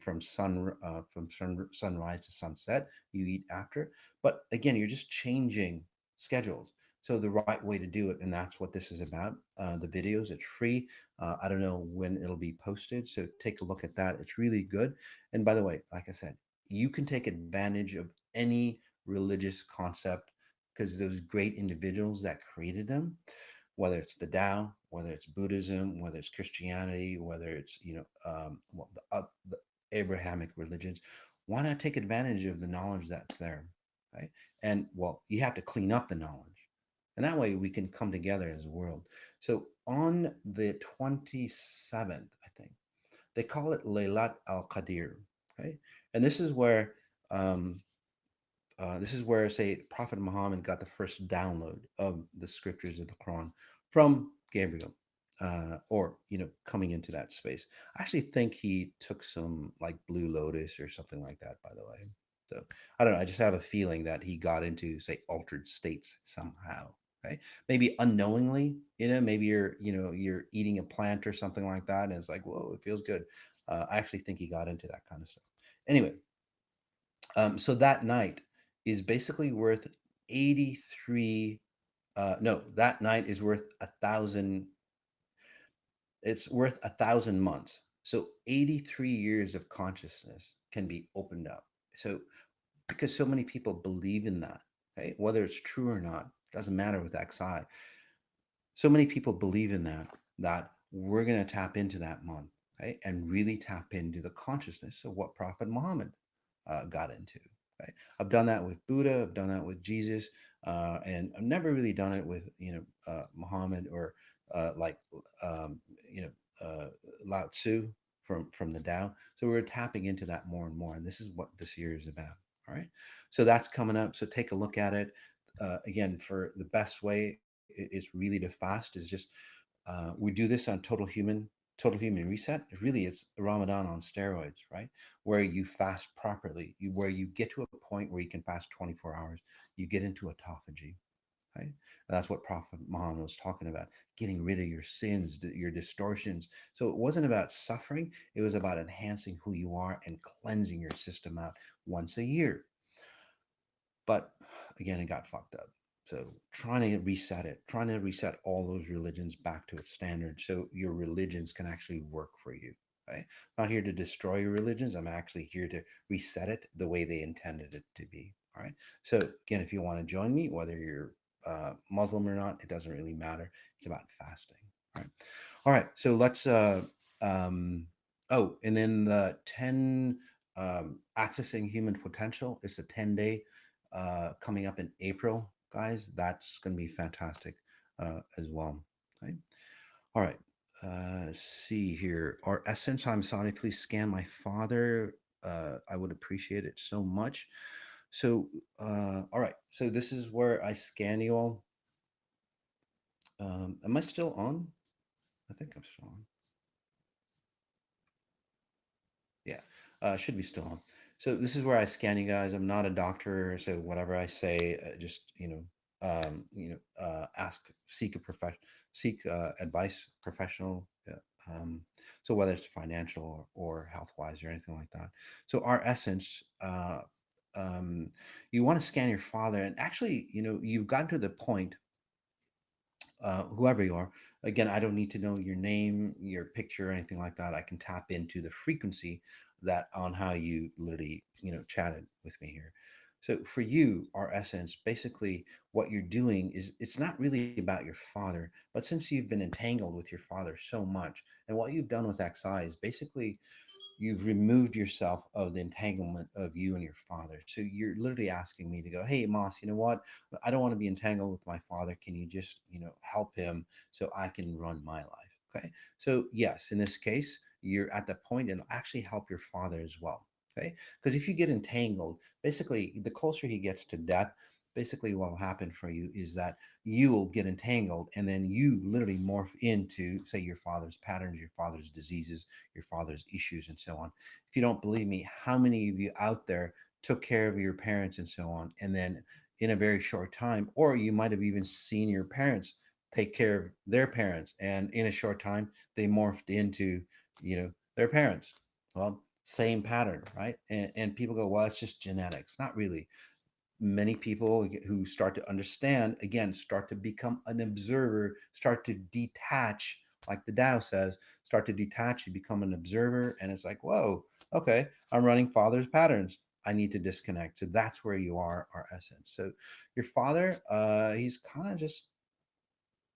S1: sunrise to sunset. You eat after, but again, you're just changing schedules. So the right way to do it, and that's what this is about. The videos, it's free. I don't know when it'll be posted, so take a look at that. It's really good. And by the way, like I said, you can take advantage of any religious concept because those great individuals that created them, whether it's the Tao, whether it's Buddhism, whether it's Christianity, whether it's the Abrahamic religions, why not take advantage of the knowledge that's there, right? And well, you have to clean up the knowledge, and that way we can come together as a world. So on the 27th, I think they call it Laylat al Qadir, okay? And um, this is where, say, Prophet Muhammad got the first download of the scriptures of the Quran from Gabriel, or coming into that space. I actually think he took some like Blue Lotus or something like that. By the way, so I don't know. I just have a feeling that he got into, say, altered states somehow. Okay, maybe unknowingly. Maybe you're eating a plant or something like that, and it's like, whoa, it feels good. I actually think he got into that kind of stuff. Anyway, so that night is basically worth 83. No, that night is worth 1,000. It's worth 1,000 months. So 83 years of consciousness can be opened up. So because so many people believe in that, right? Whether it's true or not, doesn't matter with XI. So many people believe in that we're going to tap into that month, right? And really tap into the consciousness of what Prophet Muhammad got into, right? I've done that with Buddha. I've done that with Jesus. And I've never really done it with, Muhammad, or like, um, you know, Lao Tzu from the Tao. So we're tapping into that more and more. And this is what this year is about. All right. So that's coming up. So take a look at it. Again, for the best way is really to fast is just we do this on Total Human. total human reset, it really is Ramadan on steroids, right? Where you fast properly, where you get to a point where you can fast 24 hours, you get into autophagy, right? That's what Prophet Muhammad was talking about, getting rid of your sins, your distortions. So it wasn't about suffering, it was about enhancing who you are and cleansing your system out once a year. But again, it got fucked up. So trying to reset it, trying to reset all those religions back to its standard so your religions can actually work for you. Right? I'm not here to destroy your religions. I'm actually here to reset it the way they intended it to be. All right. So again, if you want to join me, whether you're Muslim or not, it doesn't really matter. It's about fasting. All right. All right. So let's. Um, oh, and then the 10 accessing human potential. It's a 10-day coming up in April, guys. That's going to be fantastic as well. Okay. All right. See here. Our essence. I'm sorry. Please scan my father. I would appreciate it so much. So, all right. So this is where I scan you all. Am I still on? I think I'm still on. Yeah, should be still on. So this is where I scan you guys. I'm not a doctor, so whatever I say, just ask, seek a seek advice, professional. So whether it's financial or health wise or anything like that. So our essence. You want to scan your father, and actually, you've gotten to the point, whoever you are. Again, I don't need to know your name, your picture, or anything like that. I can tap into the frequency that on how you literally, chatted with me here. So for you, our essence, basically what you're doing is it's not really about your father, but since you've been entangled with your father so much, and what you've done with XI is basically you've removed yourself of the entanglement of you and your father. So you're literally asking me to go, hey, Moss, you know what? I don't want to be entangled with my father. Can you just, help him so I can run my life? Okay. So, yes, in this case, you're at the point and actually help your father as well. Okay. Because if you get entangled, basically, the closer he gets to death, basically what will happen for you is that you will get entangled and then you literally morph into, say, your father's patterns, your father's diseases, your father's issues, and so on. If you don't believe me, how many of you out there took care of your parents and so on, and then in a very short time, or you might have even seen your parents take care of their parents, and in a short time, they morphed into, their parents. Well, same pattern, right? And people go, well, it's just genetics. Not really. Many people who start to understand, again, start to become an observer, start to detach, like the Tao says, start to detach, you become an observer, and it's like, whoa, okay, I'm running father's patterns, I need to disconnect. So that's where you are, our essence. So your father, he's kind of just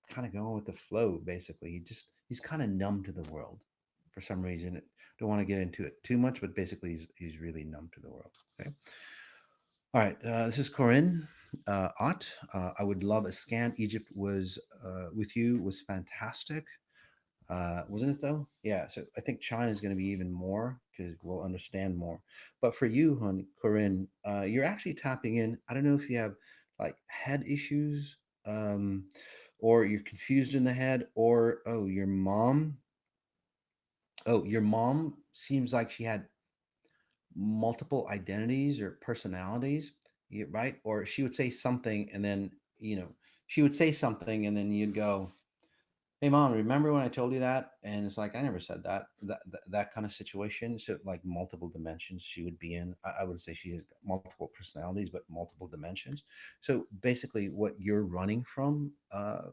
S1: kind of going with the flow, basically. He's kind of numb to the world for some reason. Don't want to get into it too much, but basically he's really numb to the world. Okay. All right, this is Corinne Ott. I would love a scan. Egypt was with you was fantastic, wasn't it though? Yeah. So I think China is going to be even more because we'll understand more. But for you, Corinne, you're actually tapping in. I don't know if you have like head issues, um, or you're confused in the head, or your mom. Oh, your mom seems like she had multiple identities or personalities, right? Or she would say something and then, she would say something and then you'd go, hey, mom, remember when I told you that? And it's like, I never said that. That kind of situation. So, like multiple dimensions she would be in. I would say she has multiple personalities, but multiple dimensions. So, basically, what you're running from,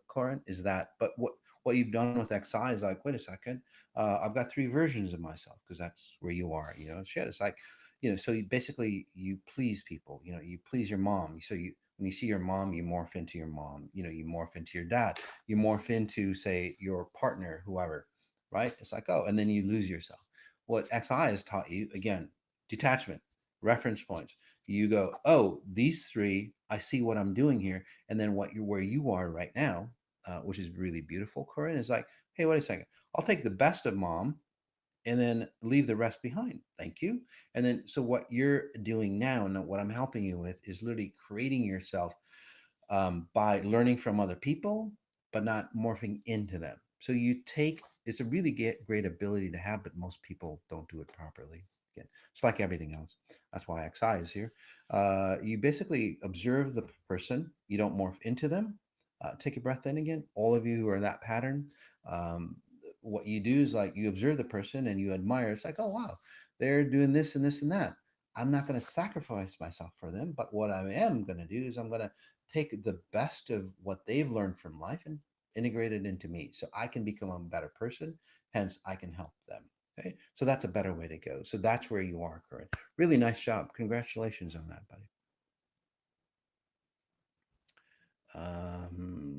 S1: Corin, is that. But what you've done with XI is like, wait a second, I've got three versions of myself because that's where you are. Shit. It's like, so you basically you please people. You please your mom. So you when you see your mom, you morph into your mom. You morph into your dad, you morph into, say, your partner, whoever, right? It's like, oh, and then you lose yourself. What XI has taught you, again, detachment, reference points. You go, oh, these three, I see what I'm doing here. And then where you are right now, which is really beautiful, Corinne, is like, hey, wait a second. I'll take the best of mom and then leave the rest behind. Thank you. And then, so what you're doing now, and what I'm helping you with, is literally creating yourself by learning from other people, but not morphing into them. So you take it's a really great ability to have, but most people don't do it properly. Again, it's like everything else. That's why XI is here. You basically observe the person. You don't morph into them. Take a breath in again. All of you who are in that pattern, um, what you do is like you observe the person and you admire. It's like, oh wow, they're doing this and this and that. I'm not going to sacrifice myself for them, but what I am going to do is I'm going to take the best of what they've learned from life and integrate it into me so I can become a better person. Hence, I can help them. Okay. So that's a better way to go. So that's where you are, Corinne. Really nice job. Congratulations on that, buddy.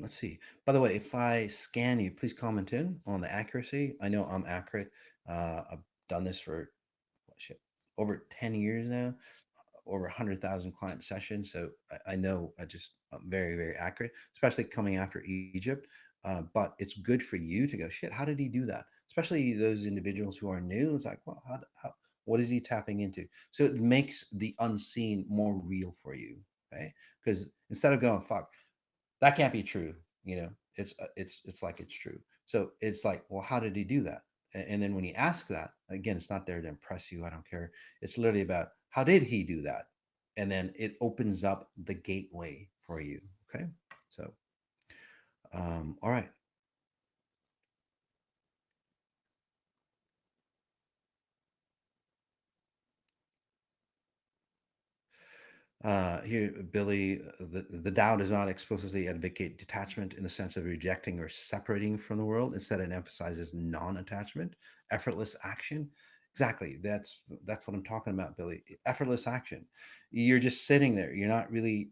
S1: Let's see. By the way, if I scan you, please comment in on the accuracy. I know I'm accurate. I've done this for what, shit, over 10 years now, over 100,000 client sessions. So I know I'm very, very accurate, especially coming after Egypt. But it's good for you to go, shit, how did he do that? Especially those individuals who are new. It's like, well, what is he tapping into? So it makes the unseen more real for you. Okay. Because instead of going, fuck, that can't be true, you know, it's like it's true. So it's like, well, how did he do that? And then when you ask that again, it's not there to impress you, I don't care. It's literally about how did he do that, and then it opens up the gateway for you. Okay. So all right. Here, Billy, the Tao does not explicitly advocate detachment in the sense of rejecting or separating from the world. Instead, it emphasizes non-attachment, effortless action. Exactly. That's what I'm talking about, Billy. Effortless action. You're just sitting there. You're not really,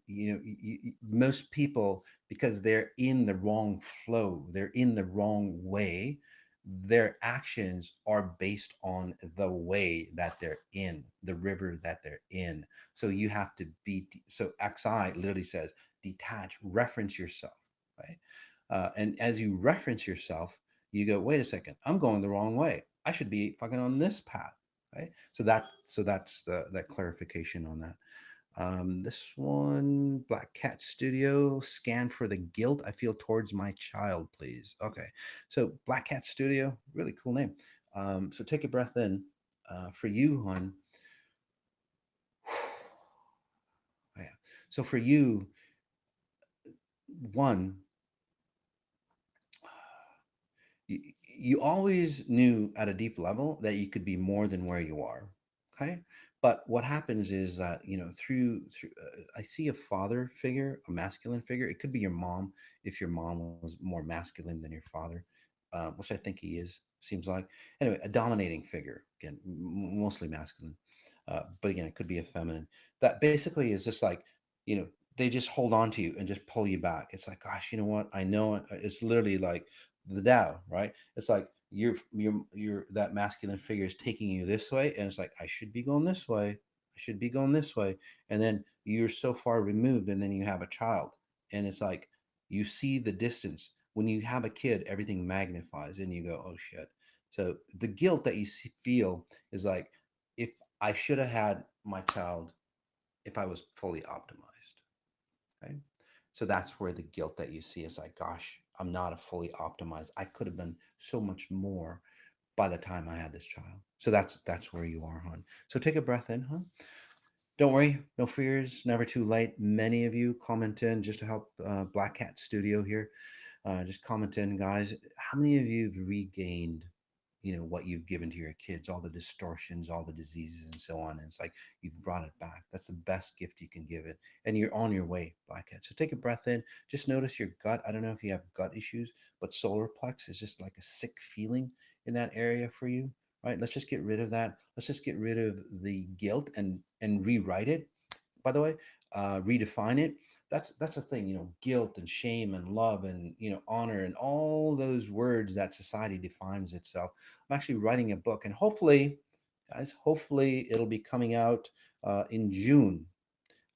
S1: most people, because they're in the wrong flow, they're in the wrong way. Their actions are based on the way that they're in, the river that they're in. So you have to be, so XI literally says detach, reference yourself, right? And as you reference yourself, you go, wait a second, I'm going the wrong way. I should be fucking on this path, right? So that's that clarification on that. This one, Black Cat Studio, scan for the guilt I feel towards my child, please. Okay, so Black Cat Studio, really cool name. So take a breath in. For you, hon, oh, yeah. So for you, one, you always knew at a deep level that you could be more than where you are. Okay. But what happens is that, through I see a father figure, a masculine figure. It could be your mom if your mom was more masculine than your father, which I think he is, seems like. Anyway, a dominating figure, again, mostly masculine. But again, it could be a feminine. That basically is just like, you know, they just hold on to you and just pull you back. It's like, gosh, you know what? I know it's literally like the Tao, right? It's like you're that masculine figure is taking you this way, and it's like I should be going this way, I should be going this way, and then you're so far removed, and then you have a child, and it's like you see the distance. When you have a kid, everything magnifies, and you go, oh shit. So the guilt that you feel is like, if I should have had my child if I was fully optimized. Okay. So that's where the guilt that you see is like, gosh, I'm not a fully optimized. I could have been so much more by the time I had this child. So that's where you are, hon. So take a breath in, hon. Don't worry, no fears, never too late. Many of you comment in just to help Black Cat Studio here. Just comment in, guys. How many of you have regained, what you've given to your kids, all the distortions, all the diseases, and so on? And it's like you've brought it back. That's the best gift you can give it, and you're on your way, Blackhead. So take a breath in. Just notice your gut. I don't know if you have gut issues, but solar plex is just like a sick feeling in that area for you. Right? Let's just get rid of that. Let's just get rid of the guilt and rewrite it. By the way, redefine it. That's the thing, guilt and shame and love and honor and all those words that society defines itself. I'm actually writing a book, and hopefully, guys, hopefully it'll be coming out in June.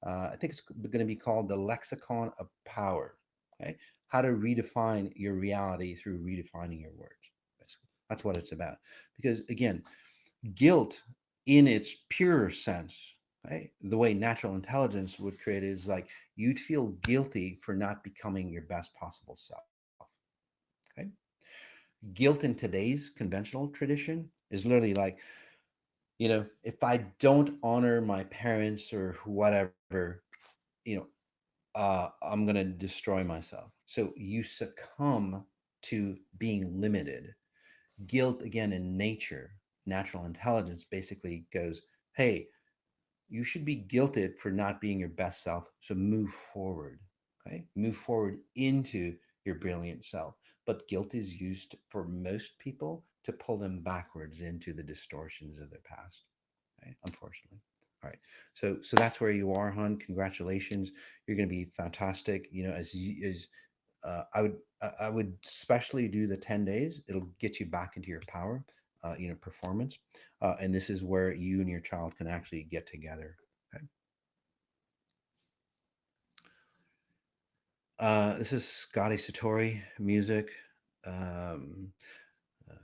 S1: I think it's going to be called the Lexicon of Power. Okay, how to redefine your reality through redefining your words. Basically, that's what it's about. Because again, guilt in its pure sense, right? The way natural intelligence would create it is like you'd feel guilty for not becoming your best possible self. Okay. Guilt in today's conventional tradition is literally like, if I don't honor my parents or whatever, you know, I'm going to destroy myself. So you succumb to being limited. Guilt, again, in nature, natural intelligence basically goes, hey, you should be guilted for not being your best self. So move forward. Okay. Move forward into your brilliant self. But guilt is used for most people to pull them backwards into the distortions of their past. Okay. Unfortunately. All right. So that's where you are, hon. Congratulations. You're going to be fantastic. As I would especially do the 10 days. It'll get you back into your power, performance, and this is where you and your child can actually get together. Okay. This is Scotty Satori music. Um, uh,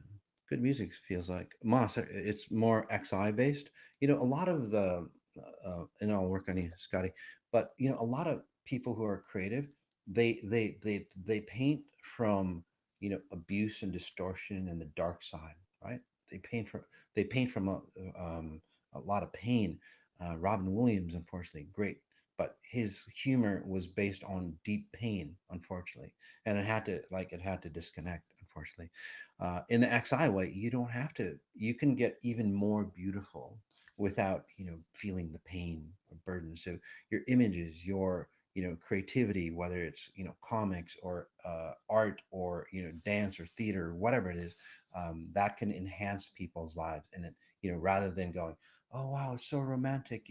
S1: Good music feels like Moss. It's more XI based. A lot of the and I'll work on you, Scotty. But a lot of people who are creative, they paint from abuse and distortion and the dark side, right? They paint from they paint from a lot of pain. Robin Williams, unfortunately, great, but his humor was based on deep pain, unfortunately, and it had to disconnect, unfortunately. In the XI way, you don't have to. You can get even more beautiful without feeling the pain or burden. So your images, your creativity, whether it's comics or art or dance or theater, whatever it is, that can enhance people's lives. And it rather than going, oh wow, it's so romantic,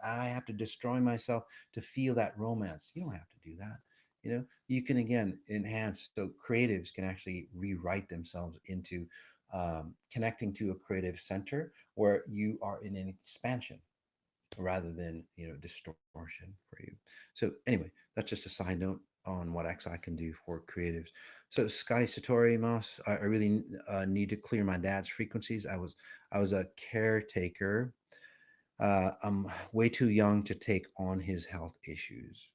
S1: I have to destroy myself to feel that romance. You don't have to do that. You can again enhance. So creatives can actually rewrite themselves into connecting to a creative center where you are in an expansion rather than distortion for you. So anyway, that's just a side note on what XI can do for creatives. So Scotty Satori Moss, I really need to clear my dad's frequencies. I was a caretaker. I'm way too young to take on his health issues.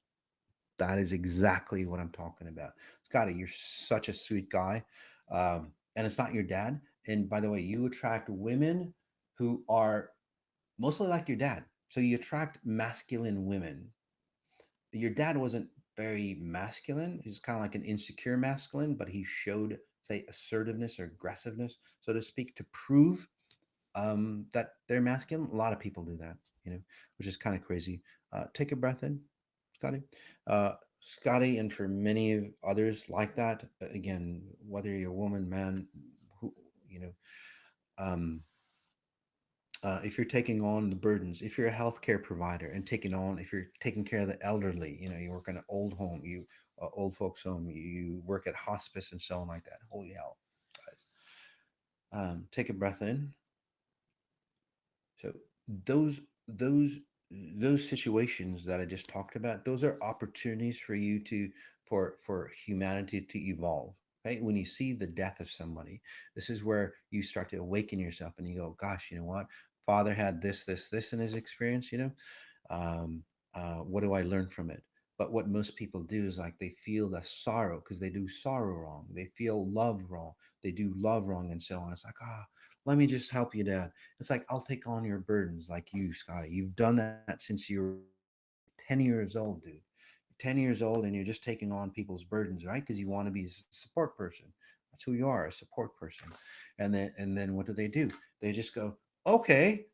S1: That is exactly what I'm talking about. Scotty, you're such a sweet guy. And it's not your dad. And by the way, you attract women who are mostly like your dad. So you attract masculine women. Your dad wasn't very masculine. He's kind of like an insecure masculine, but he showed, say, assertiveness or aggressiveness, so to speak, to prove that they're masculine. A lot of people do that, which is kind of crazy. Take a breath in, Scotty. Scotty, and for many of others like that, again, whether you're a woman, man, who, you know, um, if you're taking on the burdens, if you're a healthcare provider and if you're taking care of the elderly, you work in an old home, old folks home, you work at hospice and so on like that. Holy hell, guys. Take a breath in. So those those those situations that I just talked about, those are opportunities for you to for humanity to evolve. Right? When you see the death of somebody, this is where you start to awaken yourself and you go, gosh, you know what? Father had this in his experience, um, what do I learn from it? But what most people do is like they feel the sorrow because they do sorrow wrong. They feel love wrong. They do love wrong and so on. It's like, let me just help you, Dad. It's like, I'll take on your burdens like you, Scotty. You've done that since you were 10 years old, dude. 10 years old and you're just taking on people's burdens, right? Because you want to be a support person. That's who you are, a support person. And then what do? They just go, okay,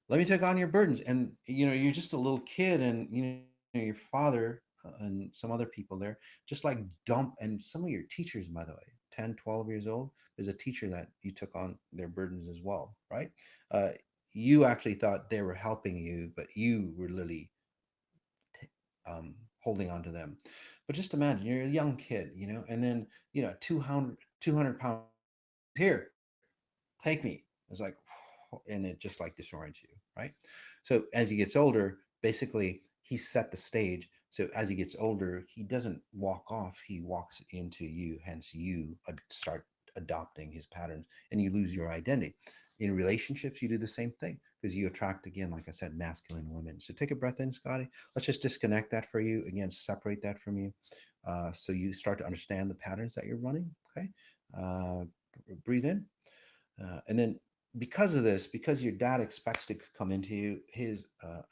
S1: let me take on your burdens. And you're just a little kid, and your father and some other people there just like dump. And some of your teachers, by the way, 10, 12 years old, there's a teacher that you took on their burdens as well, right? uh, you actually thought they were helping you, but you were literally t- holding on to them. But just imagine you're a young kid, and then 200 pound here, take me. It's like, and it just like disorients you, right? So as he gets older, basically he set the stage. So as he gets older, he doesn't walk off, he walks into you. Hence, you start adopting his patterns and you lose your identity. In relationships, you do the same thing because you attract, again, like I said, masculine women. So take a breath in, Scotty. Let's just disconnect that for you. Again, separate that from you. So you start to understand the patterns that you're running. Okay. Uh, Breathe in. And then because of this, because your dad expects to come into you, his,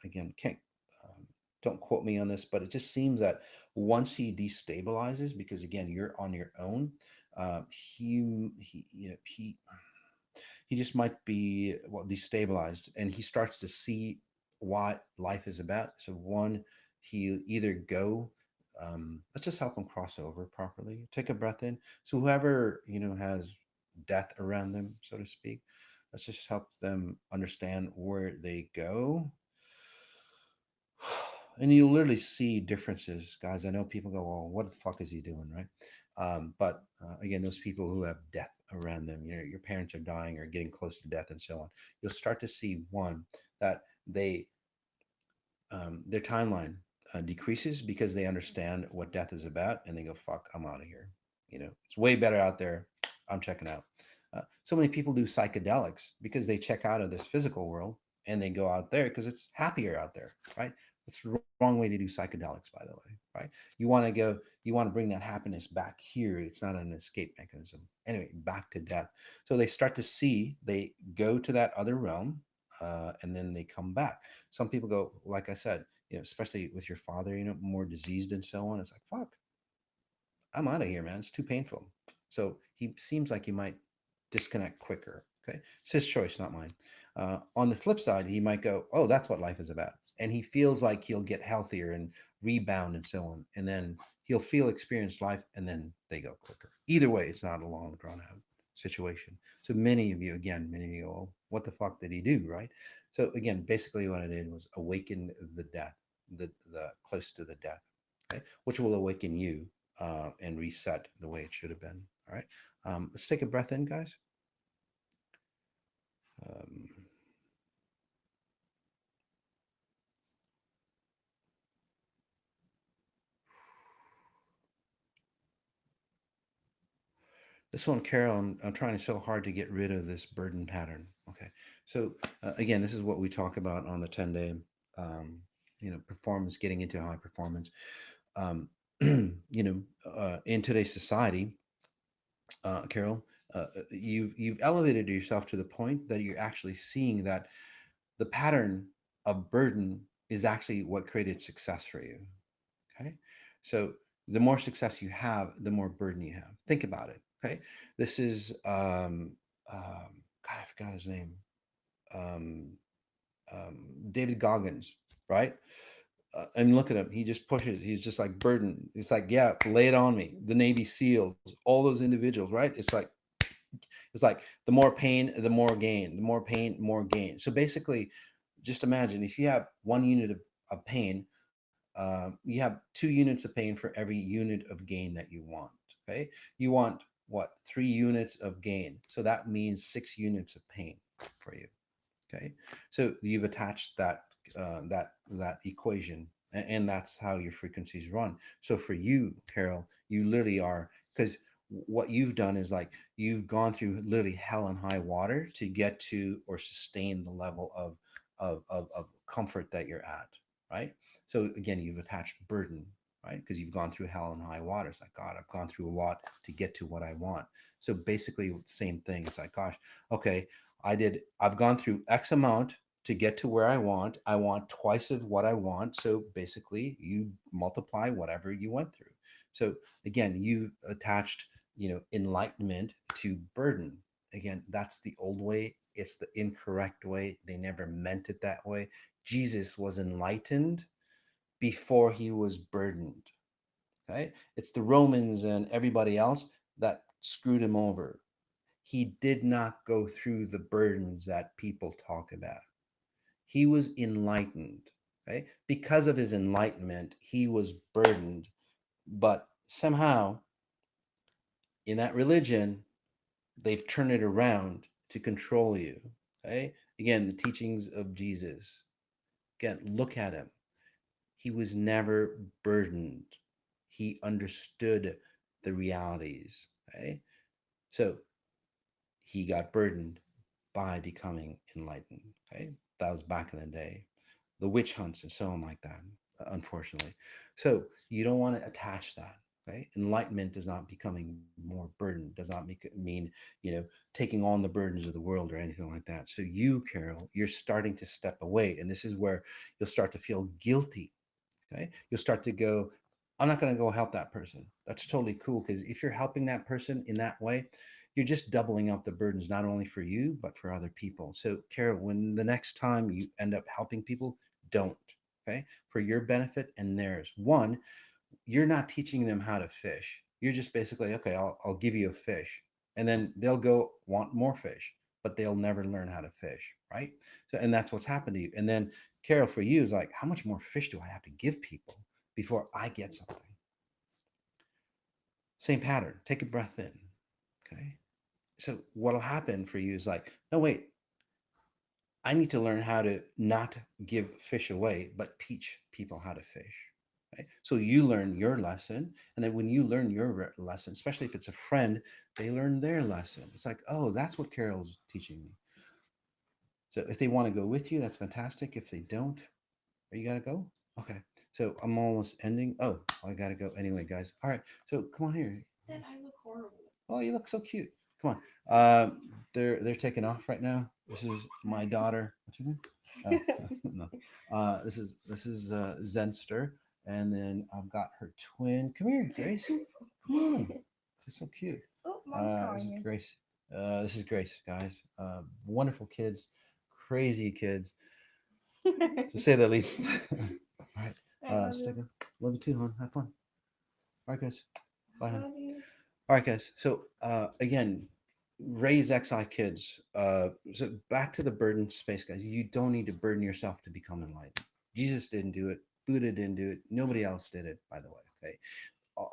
S1: again, can't, um, don't quote me on this, but it just seems that once he destabilizes, because again, you're on your own, he just might be, well, destabilized, and he starts to see what life is about. So one, he either go, let's just help him cross over properly. Take a breath in. So whoever has death around them, so to speak, let's just help them understand where they go. And you literally see differences, guys. I know people go, "Well, what the fuck is he doing?" Right? But again, those people who have death around them, your parents are dying or getting close to death, and so on. You'll start to see one that their timeline decreases because they understand what death is about, and they go, "Fuck, I'm out of here." It's way better out there. I'm checking out. So many people do psychedelics because they check out of this physical world and they go out there because it's happier out there, right? It's the wrong way to do psychedelics, by the way, right? You want to bring that happiness back here. It's not an escape mechanism. Anyway, back to death. So they start to see, they go to that other realm, and then they come back. Some people go, like I said, especially with your father, more diseased and so on. It's like, fuck, I'm out of here, man. It's too painful. So he seems like he might disconnect quicker. Okay. It's his choice, not mine. On the flip side, he might go, oh, that's what life is about. And he feels like he'll get healthier and rebound and so on. And then he'll feel experienced life and then they go quicker. Either way, it's not a long, drawn out situation. So many of you go, oh, what the fuck did he do? Right. So again, basically what I did was awaken the death, the close to the death, okay, which will awaken you and reset the way it should have been. All right. Let's take a breath in, guys. Um, this one, Carol, I'm trying so hard to get rid of this burden pattern. Okay. So, again, this is what we talk about on the 10-day, performance, getting into high performance. Um, in today's society, Carol, you've elevated yourself to the point that you're actually seeing that the pattern of burden is actually what created success for you. Okay. So the more success you have, the more burden you have. Think about it. Okay. This is, God, I forgot his name. Um, David Goggins, right? And look at him. He just pushes. He's just like burden. It's like, yeah, lay it on me. The Navy SEALs, all those individuals, right? It's like the more pain, the more gain. The more pain, more gain. So basically, just imagine if you have 1 unit of pain, you have 2 units of pain for every unit of gain that you want. Okay, you want what, 3 units of gain? So that means 6 units of pain for you. Okay, so you've attached that equation, and that's how your frequencies run. So for you, Carol, you literally are, because what you've done is like you've gone through literally hell and high water to get to or sustain the level of comfort that you're at, right? So again, you've attached burden, right? Because you've gone through hell and high water. It's like, God, I've gone through a lot to get to what I want. So basically, same thing. It's like, gosh, okay, I've gone through X amount to get to where I want. I want twice of what I want. So basically, you multiply whatever you went through. So again, you attached, enlightenment to burden. Again, that's the old way. It's the incorrect way. They never meant it that way. Jesus was enlightened before he was burdened. Okay. It's the Romans and everybody else that screwed him over. He did not go through the burdens that people talk about. He was enlightened. Okay. Because of his enlightenment, he was burdened. But somehow, in that religion, they've turned it around to control you. Okay. Again, the teachings of Jesus. Again, look at him. He was never burdened. He understood the realities. Okay. So he got burdened by becoming enlightened. Okay, that was back in the day, the witch hunts and so on like that. Unfortunately, so you don't want to attach that. Okay, enlightenment does not becoming more burden, does not mean taking on the burdens of the world or anything like that. So you, Carol, you're starting to step away, and this is where you'll start to feel guilty. Okay, you'll start to go, I'm not going to go help that person. That's totally cool, because if you're helping that person in that way, you're just doubling up the burdens, not only for you but for other people. So Carol, when the next time you end up helping people, don't. Okay, for your benefit and theirs. One, you're not teaching them how to fish. You're just basically, okay, I'll give you a fish. And then they'll go want more fish, but they'll never learn how to fish. Right. So, and that's what's happened to you. And then, Carol, for you is like, how much more fish do I have to give people before I get something? Same pattern. Take a breath in. Okay. So, what'll happen for you is like, no, wait, I need to learn how to not give fish away, but teach people how to fish. Right? So you learn your lesson, and then when you learn your lesson, especially if it's a friend, they learn their lesson. It's like, oh, that's what Carol's teaching me. So if they want to go with you, that's fantastic. If they don't, are you gotta go? Okay. So I'm almost ending. Oh, I gotta go anyway, guys. All right. So come on here.
S3: Dad, I look horrible.
S1: Oh, you look so cute. Come on. They're taking off right now. This is my daughter. What's her name? Oh, no. This is Zenster, and then I've got her twin. Come here, Grace. Come on. She's so cute.
S3: Oh, mom's
S1: This
S3: calling
S1: is
S3: you.
S1: Grace. This is Grace, guys. Wonderful kids, crazy kids, to say the least. All right.
S3: I love
S1: Stick
S3: you.
S1: 'em. Love you too, hon. Have fun. All right, guys. Bye, hon.
S3: Love you.
S1: All right, guys. So again, raise XI kids. So back to the burden space, guys. You don't need to burden yourself to become enlightened. Jesus didn't do it. Buddha didn't do it. Nobody else did it, by the way. Okay. Uh,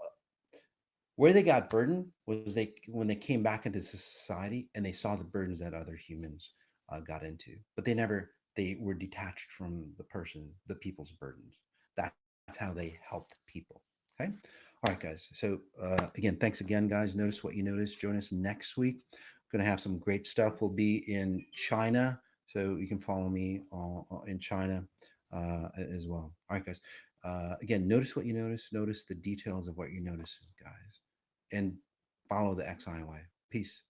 S1: where they got burdened was they when they came back into society and they saw the burdens that other humans got into, but they were detached from the people's burdens. That's how they helped people. Okay. All right, guys. So again, thanks again, guys. Notice what you notice. Join us next week. Going to have some great stuff. We'll be in China, so you can follow me in China as well. All right, guys. Again, notice what you notice. Notice the details of what you notice, guys, and follow the XI way. Peace.